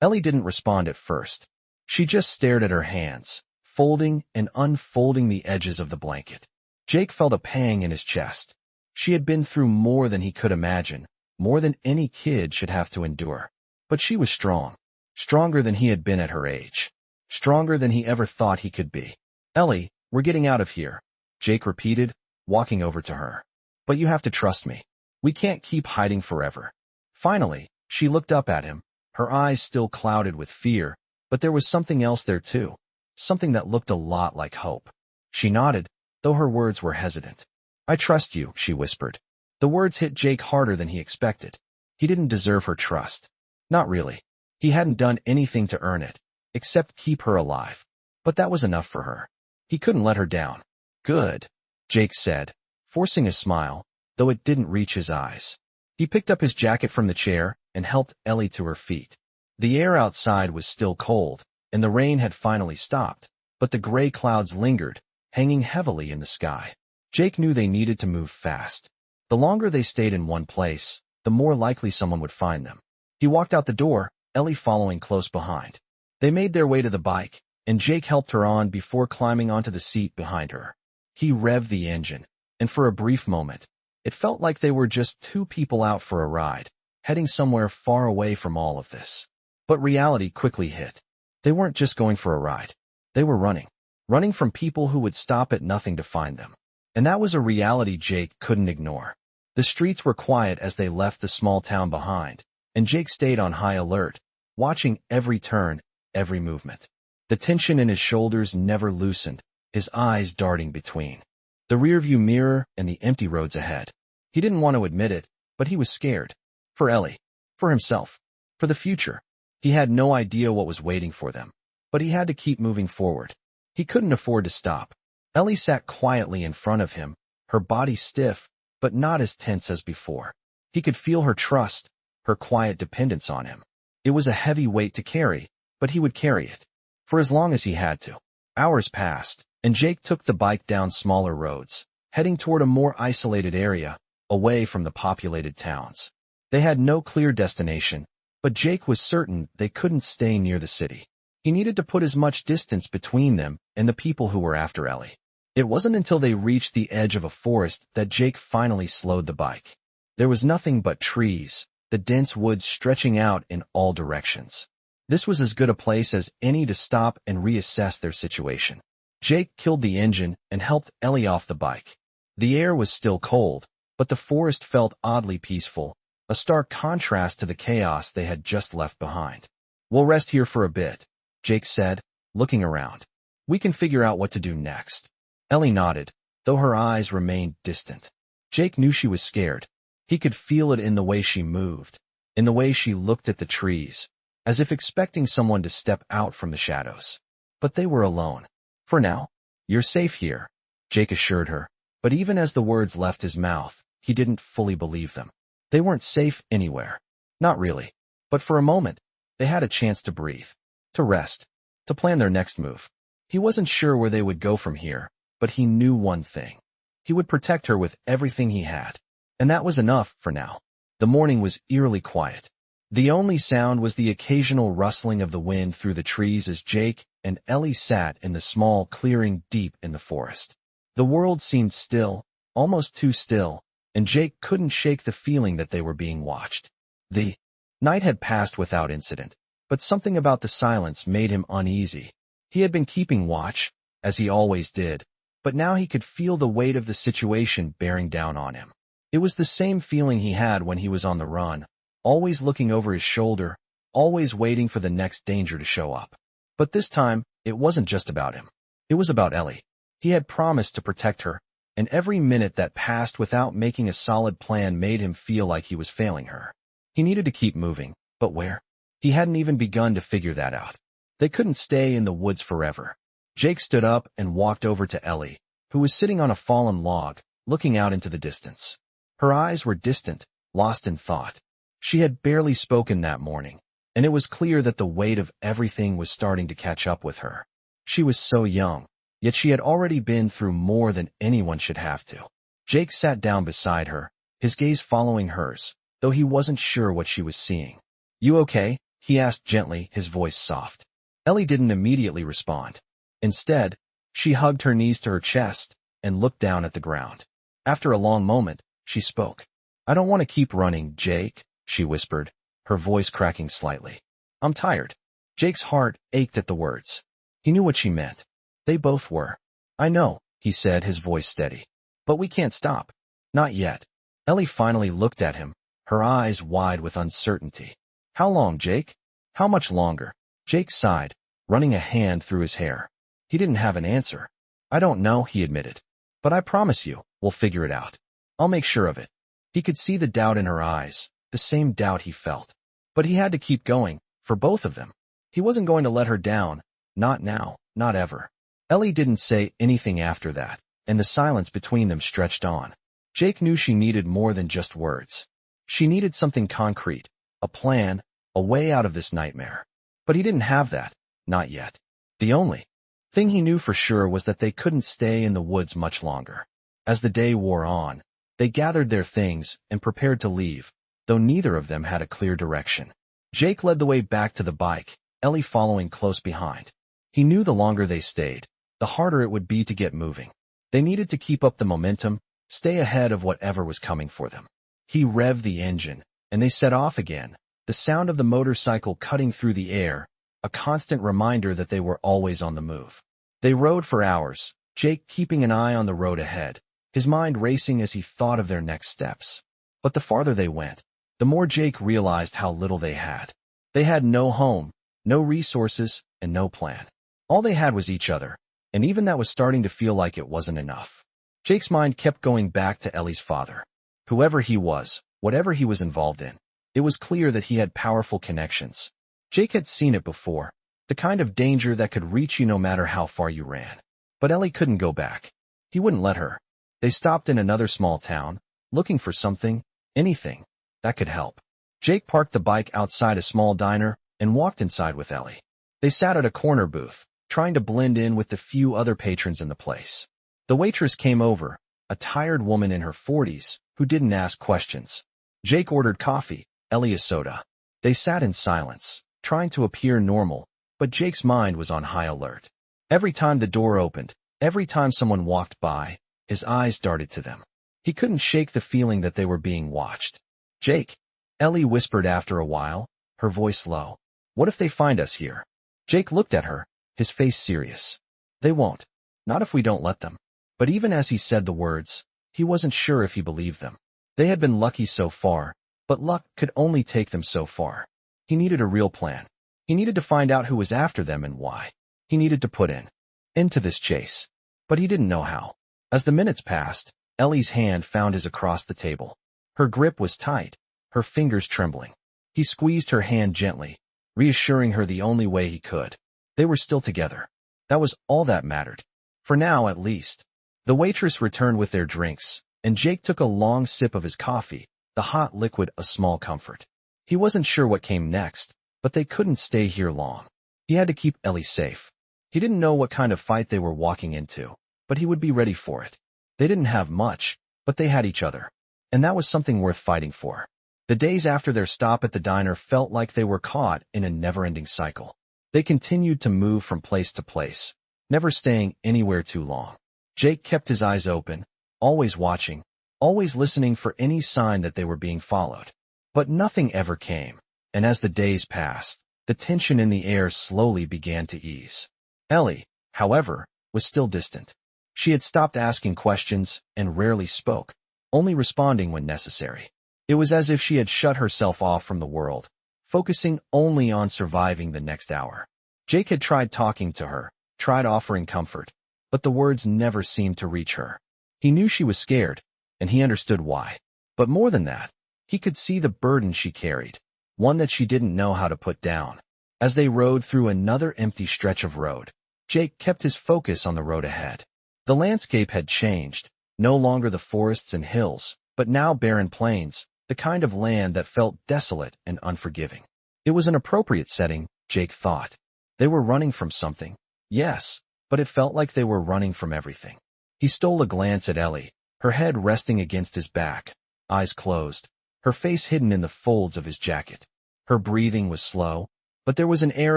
Ellie didn't respond at first. She just stared at her hands, folding and unfolding the edges of the blanket. Jake felt a pang in his chest. She had been through more than he could imagine, more than any kid should have to endure. But she was strong, stronger than he had been at her age, stronger than he ever thought he could be. "Ellie, we're getting out of here," Jake repeated, walking over to her. "But you have to trust me. We can't keep hiding forever." Finally, she looked up at him, her eyes still clouded with fear, but there was something else there too, something that looked a lot like hope. She nodded, though her words were hesitant. "I trust you," she whispered. The words hit Jake harder than he expected. He didn't deserve her trust. Not really. He hadn't done anything to earn it, except keep her alive. But that was enough for her. He couldn't let her down. "Good," Jake said, forcing a smile, though it didn't reach his eyes. He picked up his jacket from the chair and helped Ellie to her feet. The air outside was still cold, and the rain had finally stopped, but the gray clouds lingered, hanging heavily in the sky. Jake knew they needed to move fast. The longer they stayed in one place, the more likely someone would find them. He walked out the door, Ellie following close behind. They made their way to the bike, and Jake helped her on before climbing onto the seat behind her. He revved the engine, and for a brief moment, it felt like they were just two people out for a ride, heading somewhere far away from all of this. But reality quickly hit. They weren't just going for a ride. They were running. Running from people who would stop at nothing to find them. And that was a reality Jake couldn't ignore. The streets were quiet as they left the small town behind, and Jake stayed on high alert, watching every turn, every movement. The tension in his shoulders never loosened, his eyes darting between the rearview mirror and the empty roads ahead. He didn't want to admit it, but he was scared. For Ellie. For himself. For the future. He had no idea what was waiting for them, but he had to keep moving forward. He couldn't afford to stop. Ellie sat quietly in front of him, her body stiff, but not as tense as before. He could feel her trust, her quiet dependence on him. It was a heavy weight to carry, but he would carry it. For as long as he had to. Hours passed, and Jake took the bike down smaller roads, heading toward a more isolated area, away from the populated towns. They had no clear destination, but Jake was certain they couldn't stay near the city. He needed to put as much distance between them and the people who were after Ellie. It wasn't until they reached the edge of a forest that Jake finally slowed the bike. There was nothing but trees, the dense woods stretching out in all directions. This was as good a place as any to stop and reassess their situation. Jake killed the engine and helped Ellie off the bike. The air was still cold, but the forest felt oddly peaceful, a stark contrast to the chaos they had just left behind. "We'll rest here for a bit," Jake said, looking around. "We can figure out what to do next." Ellie nodded, though her eyes remained distant. Jake knew she was scared. He could feel it in the way she moved, in the way she looked at the trees, as if expecting someone to step out from the shadows. But they were alone. "For now, you're safe here," Jake assured her, but even as the words left his mouth, he didn't fully believe them. They weren't safe anywhere. Not really. But for a moment, they had a chance to breathe, to rest, to plan their next move. He wasn't sure where they would go from here, but he knew one thing. He would protect her with everything he had. And that was enough for now. The morning was eerily quiet. The only sound was the occasional rustling of the wind through the trees as Jake and Ellie sat in the small clearing deep in the forest. The world seemed still, almost too still, and Jake couldn't shake the feeling that they were being watched. The night had passed without incident, but something about the silence made him uneasy. He had been keeping watch, as he always did, but now he could feel the weight of the situation bearing down on him. It was the same feeling he had when he was on the run, always looking over his shoulder, always waiting for the next danger to show up. But this time, it wasn't just about him. It was about Ellie. He had promised to protect her, and every minute that passed without making a solid plan made him feel like he was failing her. He needed to keep moving, but where? He hadn't even begun to figure that out. They couldn't stay in the woods forever. Jake stood up and walked over to Ellie, who was sitting on a fallen log, looking out into the distance. Her eyes were distant, lost in thought. She had barely spoken that morning, and it was clear that the weight of everything was starting to catch up with her. She was so young, yet she had already been through more than anyone should have to. Jake sat down beside her, his gaze following hers, though he wasn't sure what she was seeing. "You okay?" he asked gently, his voice soft. Ellie didn't immediately respond. Instead, she hugged her knees to her chest and looked down at the ground. After a long moment, she spoke. "I don't want to keep running, Jake," she whispered, her voice cracking slightly. "I'm tired." Jake's heart ached at the words. He knew what she meant. They both were. "I know," he said, his voice steady. "But we can't stop. Not yet." Ellie finally looked at him, her eyes wide with uncertainty. "How long, Jake? How much longer?" Jake sighed, running a hand through his hair. He didn't have an answer. "I don't know," he admitted. "But I promise you, we'll figure it out. I'll make sure of it." He could see the doubt in her eyes, the same doubt he felt. But he had to keep going, for both of them. He wasn't going to let her down, not now, not ever. Ellie didn't say anything after that, and the silence between them stretched on. Jake knew she needed more than just words. She needed something concrete, a plan, a way out of this nightmare. But he didn't have that, not yet. The only thing he knew for sure was that they couldn't stay in the woods much longer. As the day wore on, they gathered their things and prepared to leave, though neither of them had a clear direction. Jake led the way back to the bike, Ellie following close behind. He knew the longer they stayed, the harder it would be to get moving. They needed to keep up the momentum, stay ahead of whatever was coming for them. He revved the engine, and they set off again, the sound of the motorcycle cutting through the air, a constant reminder that they were always on the move. They rode for hours, Jake keeping an eye on the road ahead, his mind racing as he thought of their next steps. But the farther they went, the more Jake realized how little they had. They had no home, no resources, and no plan. All they had was each other, and even that was starting to feel like it wasn't enough. Jake's mind kept going back to Ellie's father. Whoever he was, whatever he was involved in, it was clear that he had powerful connections. Jake had seen it before, the kind of danger that could reach you no matter how far you ran. But Ellie couldn't go back. He wouldn't let her. They stopped in another small town, looking for something, anything, that could help. Jake parked the bike outside a small diner and walked inside with Ellie. They sat at a corner booth, trying to blend in with the few other patrons in the place. The waitress came over, a tired woman in her 40s, who didn't ask questions. Jake ordered coffee, Ellie a soda. They sat in silence, trying to appear normal, but Jake's mind was on high alert. Every time the door opened, every time someone walked by, his eyes darted to them. He couldn't shake the feeling that they were being watched. Jake, Ellie whispered after a while, her voice low. What if they find us here? Jake looked at her, his face serious. They won't. Not if we don't let them. But even as he said the words, he wasn't sure if he believed them. They had been lucky so far, but luck could only take them so far. He needed a real plan. He needed to find out who was after them and why. He needed to put an end to this chase. But he didn't know how. As the minutes passed, Ellie's hand found his across the table. Her grip was tight, her fingers trembling. He squeezed her hand gently, reassuring her the only way he could. They were still together. That was all that mattered. For now, at least. The waitress returned with their drinks, and Jake took a long sip of his coffee, the hot liquid a small comfort. He wasn't sure what came next, but they couldn't stay here long. He had to keep Ellie safe. He didn't know what kind of fight they were walking into, but he would be ready for it. They didn't have much, but they had each other. And that was something worth fighting for. The days after their stop at the diner felt like they were caught in a never-ending cycle. They continued to move from place to place, never staying anywhere too long. Jake kept his eyes open, always watching, always listening for any sign that they were being followed. But nothing ever came, and as the days passed, the tension in the air slowly began to ease. Ellie, however, was still distant. She had stopped asking questions and rarely spoke, only responding when necessary. It was as if she had shut herself off from the world, focusing only on surviving the next hour. Jake had tried talking to her, tried offering comfort, but the words never seemed to reach her. He knew she was scared, and he understood why. But more than that, he could see the burden she carried, one that she didn't know how to put down. As they rode through another empty stretch of road, Jake kept his focus on the road ahead. The landscape had changed, no longer the forests and hills, but now barren plains, the kind of land that felt desolate and unforgiving. It was an appropriate setting, Jake thought. They were running from something, yes, but it felt like they were running from everything. He stole a glance at Ellie, her head resting against his back, eyes closed, her face hidden in the folds of his jacket. Her breathing was slow, but there was an air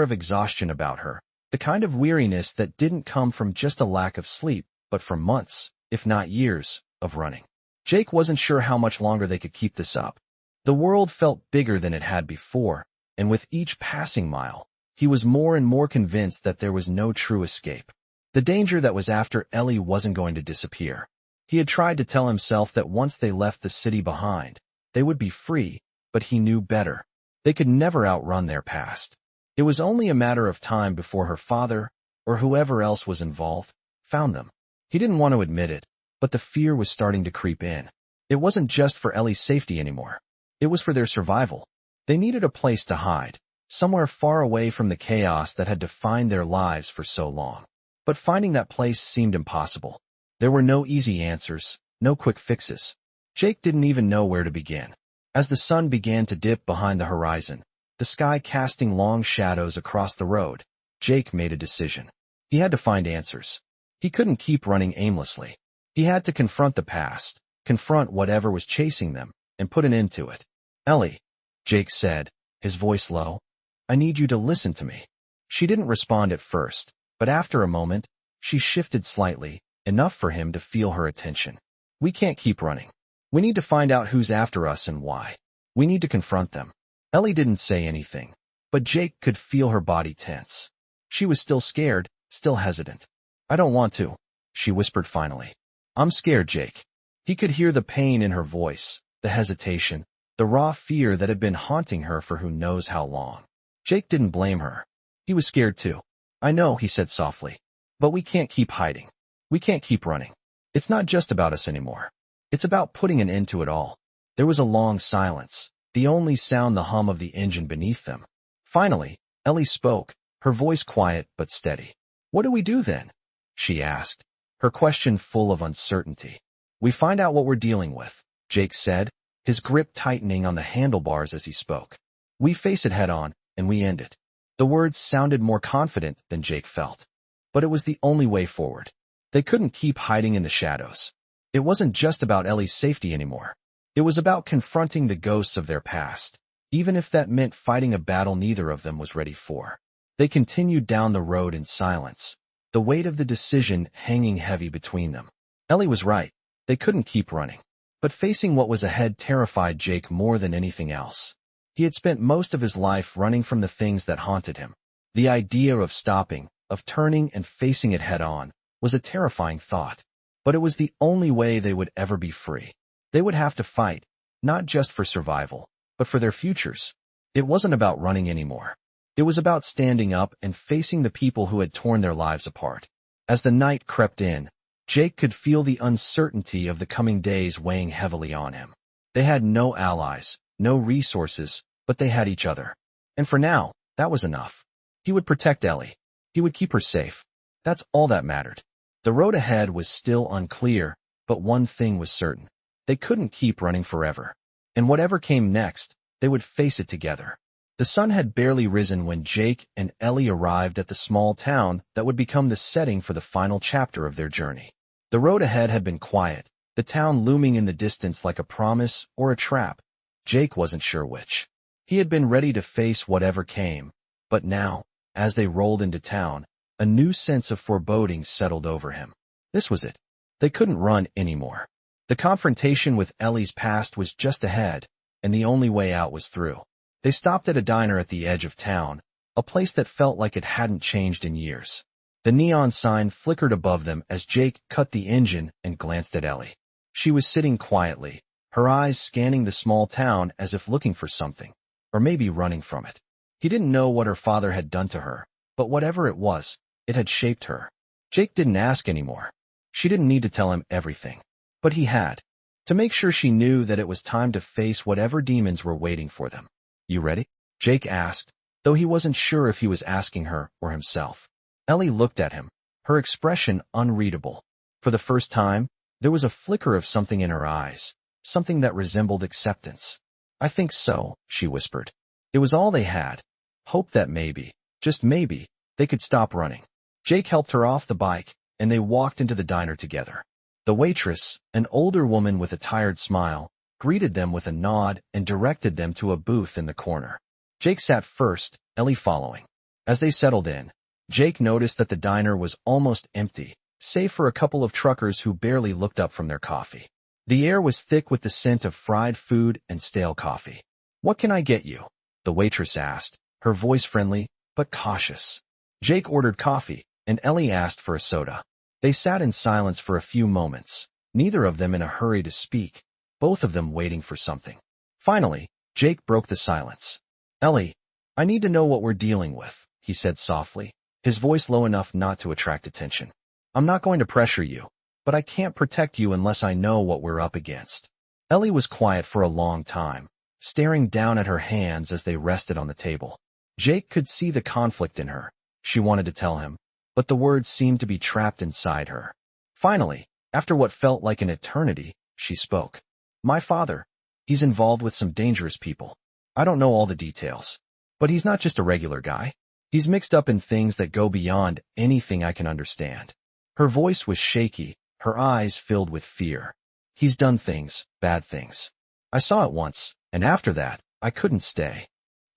of exhaustion about her, the kind of weariness that didn't come from just a lack of sleep, but from months, if not years, of running. Jake wasn't sure how much longer they could keep this up. The world felt bigger than it had before, and with each passing mile, he was more and more convinced that there was no true escape. The danger that was after Ellie wasn't going to disappear. He had tried to tell himself that once they left the city behind, they would be free, but he knew better. They could never outrun their past. It was only a matter of time before her father, or whoever else was involved, found them. He didn't want to admit it, but the fear was starting to creep in. It wasn't just for Ellie's safety anymore. It was for their survival. They needed a place to hide, somewhere far away from the chaos that had defined their lives for so long. But finding that place seemed impossible. There were no easy answers, no quick fixes. Jake didn't even know where to begin. As the sun began to dip behind the horizon, the sky casting long shadows across the road, Jake made a decision. He had to find answers. He couldn't keep running aimlessly. He had to confront the past, confront whatever was chasing them, and put an end to it. "Ellie," Jake said, his voice low, "I need you to listen to me." She didn't respond at first, but after a moment, she shifted slightly, enough for him to feel her attention. "We can't keep running. We need to find out who's after us and why. We need to confront them." Ellie didn't say anything, but Jake could feel her body tense. She was still scared, still hesitant. "I don't want to," she whispered finally. "I'm scared, Jake." He could hear the pain in her voice, the hesitation, the raw fear that had been haunting her for who knows how long. Jake didn't blame her. He was scared too. "I know," he said softly, "but we can't keep hiding. We can't keep running. It's not just about us anymore. It's about putting an end to it all." There was a long silence, the only sound the hum of the engine beneath them. Finally, Ellie spoke, her voice quiet but steady. "What do we do then?" she asked, her question full of uncertainty. "We find out what we're dealing with," Jake said, his grip tightening on the handlebars as he spoke. "We face it head on, and we end it." The words sounded more confident than Jake felt. But it was the only way forward. They couldn't keep hiding in the shadows. It wasn't just about Ellie's safety anymore. It was about confronting the ghosts of their past, even if that meant fighting a battle neither of them was ready for. They continued down the road in silence, the weight of the decision hanging heavy between them. Ellie was right. They couldn't keep running. But facing what was ahead terrified Jake more than anything else. He had spent most of his life running from the things that haunted him. The idea of stopping, of turning and facing it head on, was a terrifying thought. But it was the only way they would ever be free. They would have to fight, not just for survival, but for their futures. It wasn't about running anymore. It was about standing up and facing the people who had torn their lives apart. As the night crept in, Jake could feel the uncertainty of the coming days weighing heavily on him. They had no allies, no resources, but they had each other. And for now, that was enough. He would protect Ellie. He would keep her safe. That's all that mattered. The road ahead was still unclear, but one thing was certain. They couldn't keep running forever. And whatever came next, they would face it together. The sun had barely risen when Jake and Ellie arrived at the small town that would become the setting for the final chapter of their journey. The road ahead had been quiet, the town looming in the distance like a promise or a trap. Jake wasn't sure which. He had been ready to face whatever came, but now, as they rolled into town, a new sense of foreboding settled over him. This was it. They couldn't run anymore. The confrontation with Ellie's past was just ahead, and the only way out was through. They stopped at a diner at the edge of town, a place that felt like it hadn't changed in years. The neon sign flickered above them as Jake cut the engine and glanced at Ellie. She was sitting quietly, her eyes scanning the small town as if looking for something, or maybe running from it. He didn't know what her father had done to her, but whatever it was, it had shaped her. Jake didn't ask anymore. She didn't need to tell him everything. But he had, to make sure she knew that it was time to face whatever demons were waiting for them. "You ready?" Jake asked, though he wasn't sure if he was asking her or himself. Ellie looked at him, her expression unreadable. For the first time, there was a flicker of something in her eyes, something that resembled acceptance. "I think so," she whispered. It was all they had. Hope that maybe, just maybe, they could stop running. Jake helped her off the bike, and they walked into the diner together. The waitress, an older woman with a tired smile, greeted them with a nod and directed them to a booth in the corner. Jake sat first, Ellie following. As they settled in, Jake noticed that the diner was almost empty, save for a couple of truckers who barely looked up from their coffee. The air was thick with the scent of fried food and stale coffee. "What can I get you?" the waitress asked, her voice friendly, but cautious. Jake ordered coffee, and Ellie asked for a soda. They sat in silence for a few moments, neither of them in a hurry to speak, both of them waiting for something. Finally, Jake broke the silence. "Ellie, I need to know what we're dealing with," he said softly, his voice low enough not to attract attention. "I'm not going to pressure you, but I can't protect you unless I know what we're up against." Ellie was quiet for a long time, staring down at her hands as they rested on the table. Jake could see the conflict in her. She wanted to tell him, but the words seemed to be trapped inside her. Finally, after what felt like an eternity, she spoke. My father. He's involved with some dangerous people. I don't know all the details. But he's not just a regular guy. He's mixed up in things that go beyond anything I can understand. Her voice was shaky, her eyes filled with fear. He's done things, bad things. I saw it once, and after that, I couldn't stay.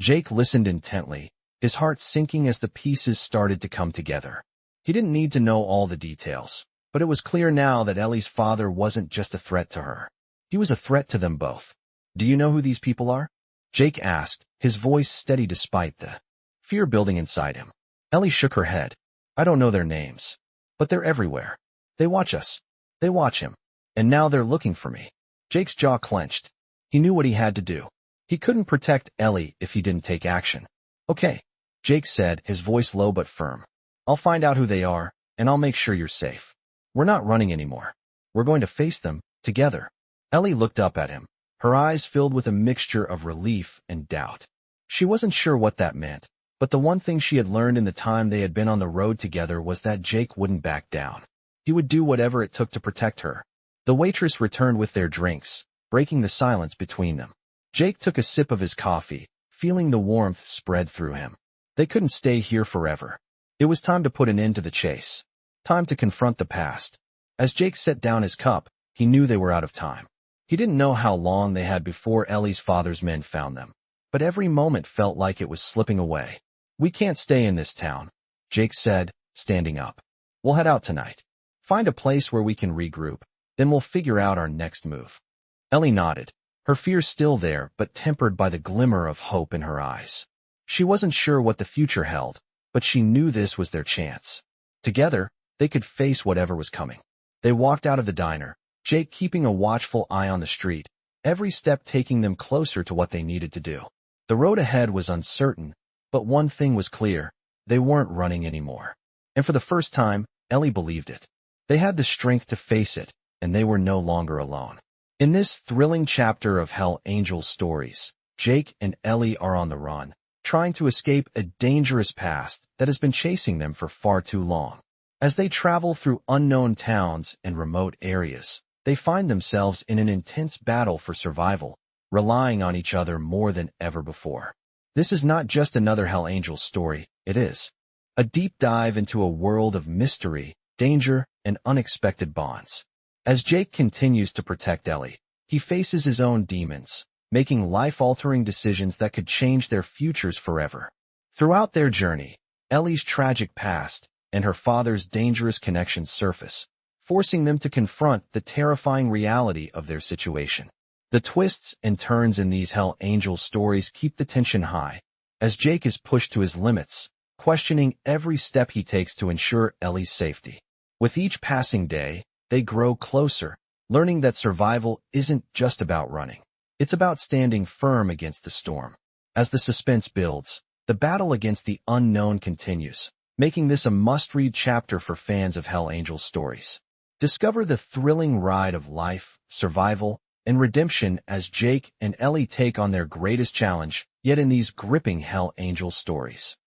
Jake listened intently, his heart sinking as the pieces started to come together. He didn't need to know all the details, but it was clear now that Ellie's father wasn't just a threat to her. He was a threat to them both. Do you know who these people are? Jake asked, his voice steady despite the fear building inside him. Ellie shook her head. I don't know their names, but they're everywhere. They watch us. They watch him. And now they're looking for me. Jake's jaw clenched. He knew what he had to do. He couldn't protect Ellie if he didn't take action. Okay, Jake said, his voice low but firm. I'll find out who they are, and I'll make sure you're safe. We're not running anymore. We're going to face them, together. Ellie looked up at him, her eyes filled with a mixture of relief and doubt. She wasn't sure what that meant, but the one thing she had learned in the time they had been on the road together was that Jake wouldn't back down. He would do whatever it took to protect her. The waitress returned with their drinks, breaking the silence between them. Jake took a sip of his coffee, feeling the warmth spread through him. They couldn't stay here forever. It was time to put an end to the chase. Time to confront the past. As Jake set down his cup, he knew they were out of time. He didn't know how long they had before Ellie's father's men found them, but every moment felt like it was slipping away. We can't stay in this town, Jake said, standing up. We'll head out tonight. Find a place where we can regroup, then we'll figure out our next move. Ellie nodded, her fear still there but tempered by the glimmer of hope in her eyes. She wasn't sure what the future held, but she knew this was their chance. Together, they could face whatever was coming. They walked out of the diner, Jake keeping a watchful eye on the street, every step taking them closer to what they needed to do. The road ahead was uncertain, but one thing was clear, they weren't running anymore. And for the first time, Ellie believed it. They had the strength to face it, and they were no longer alone. In this thrilling chapter of Hell Angel stories, Jake and Ellie are on the run, trying to escape a dangerous past that has been chasing them for far too long. As they travel through unknown towns and remote areas, they find themselves in an intense battle for survival, relying on each other more than ever before. This is not just another Hell Angel story, it is a deep dive into a world of mystery, danger, and unexpected bonds. As Jake continues to protect Ellie, he faces his own demons, making life-altering decisions that could change their futures forever. Throughout their journey, Ellie's tragic past and her father's dangerous connections surface, forcing them to confront the terrifying reality of their situation. The twists and turns in these Hell Angel stories keep the tension high, as Jake is pushed to his limits, questioning every step he takes to ensure Ellie's safety. With each passing day, they grow closer, learning that survival isn't just about running. It's about standing firm against the storm. As the suspense builds, the battle against the unknown continues, making this a must-read chapter for fans of Hell Angel stories. Discover the thrilling ride of life, survival, and redemption as Jake and Ellie take on their greatest challenge, yet in these gripping Hell Angel stories.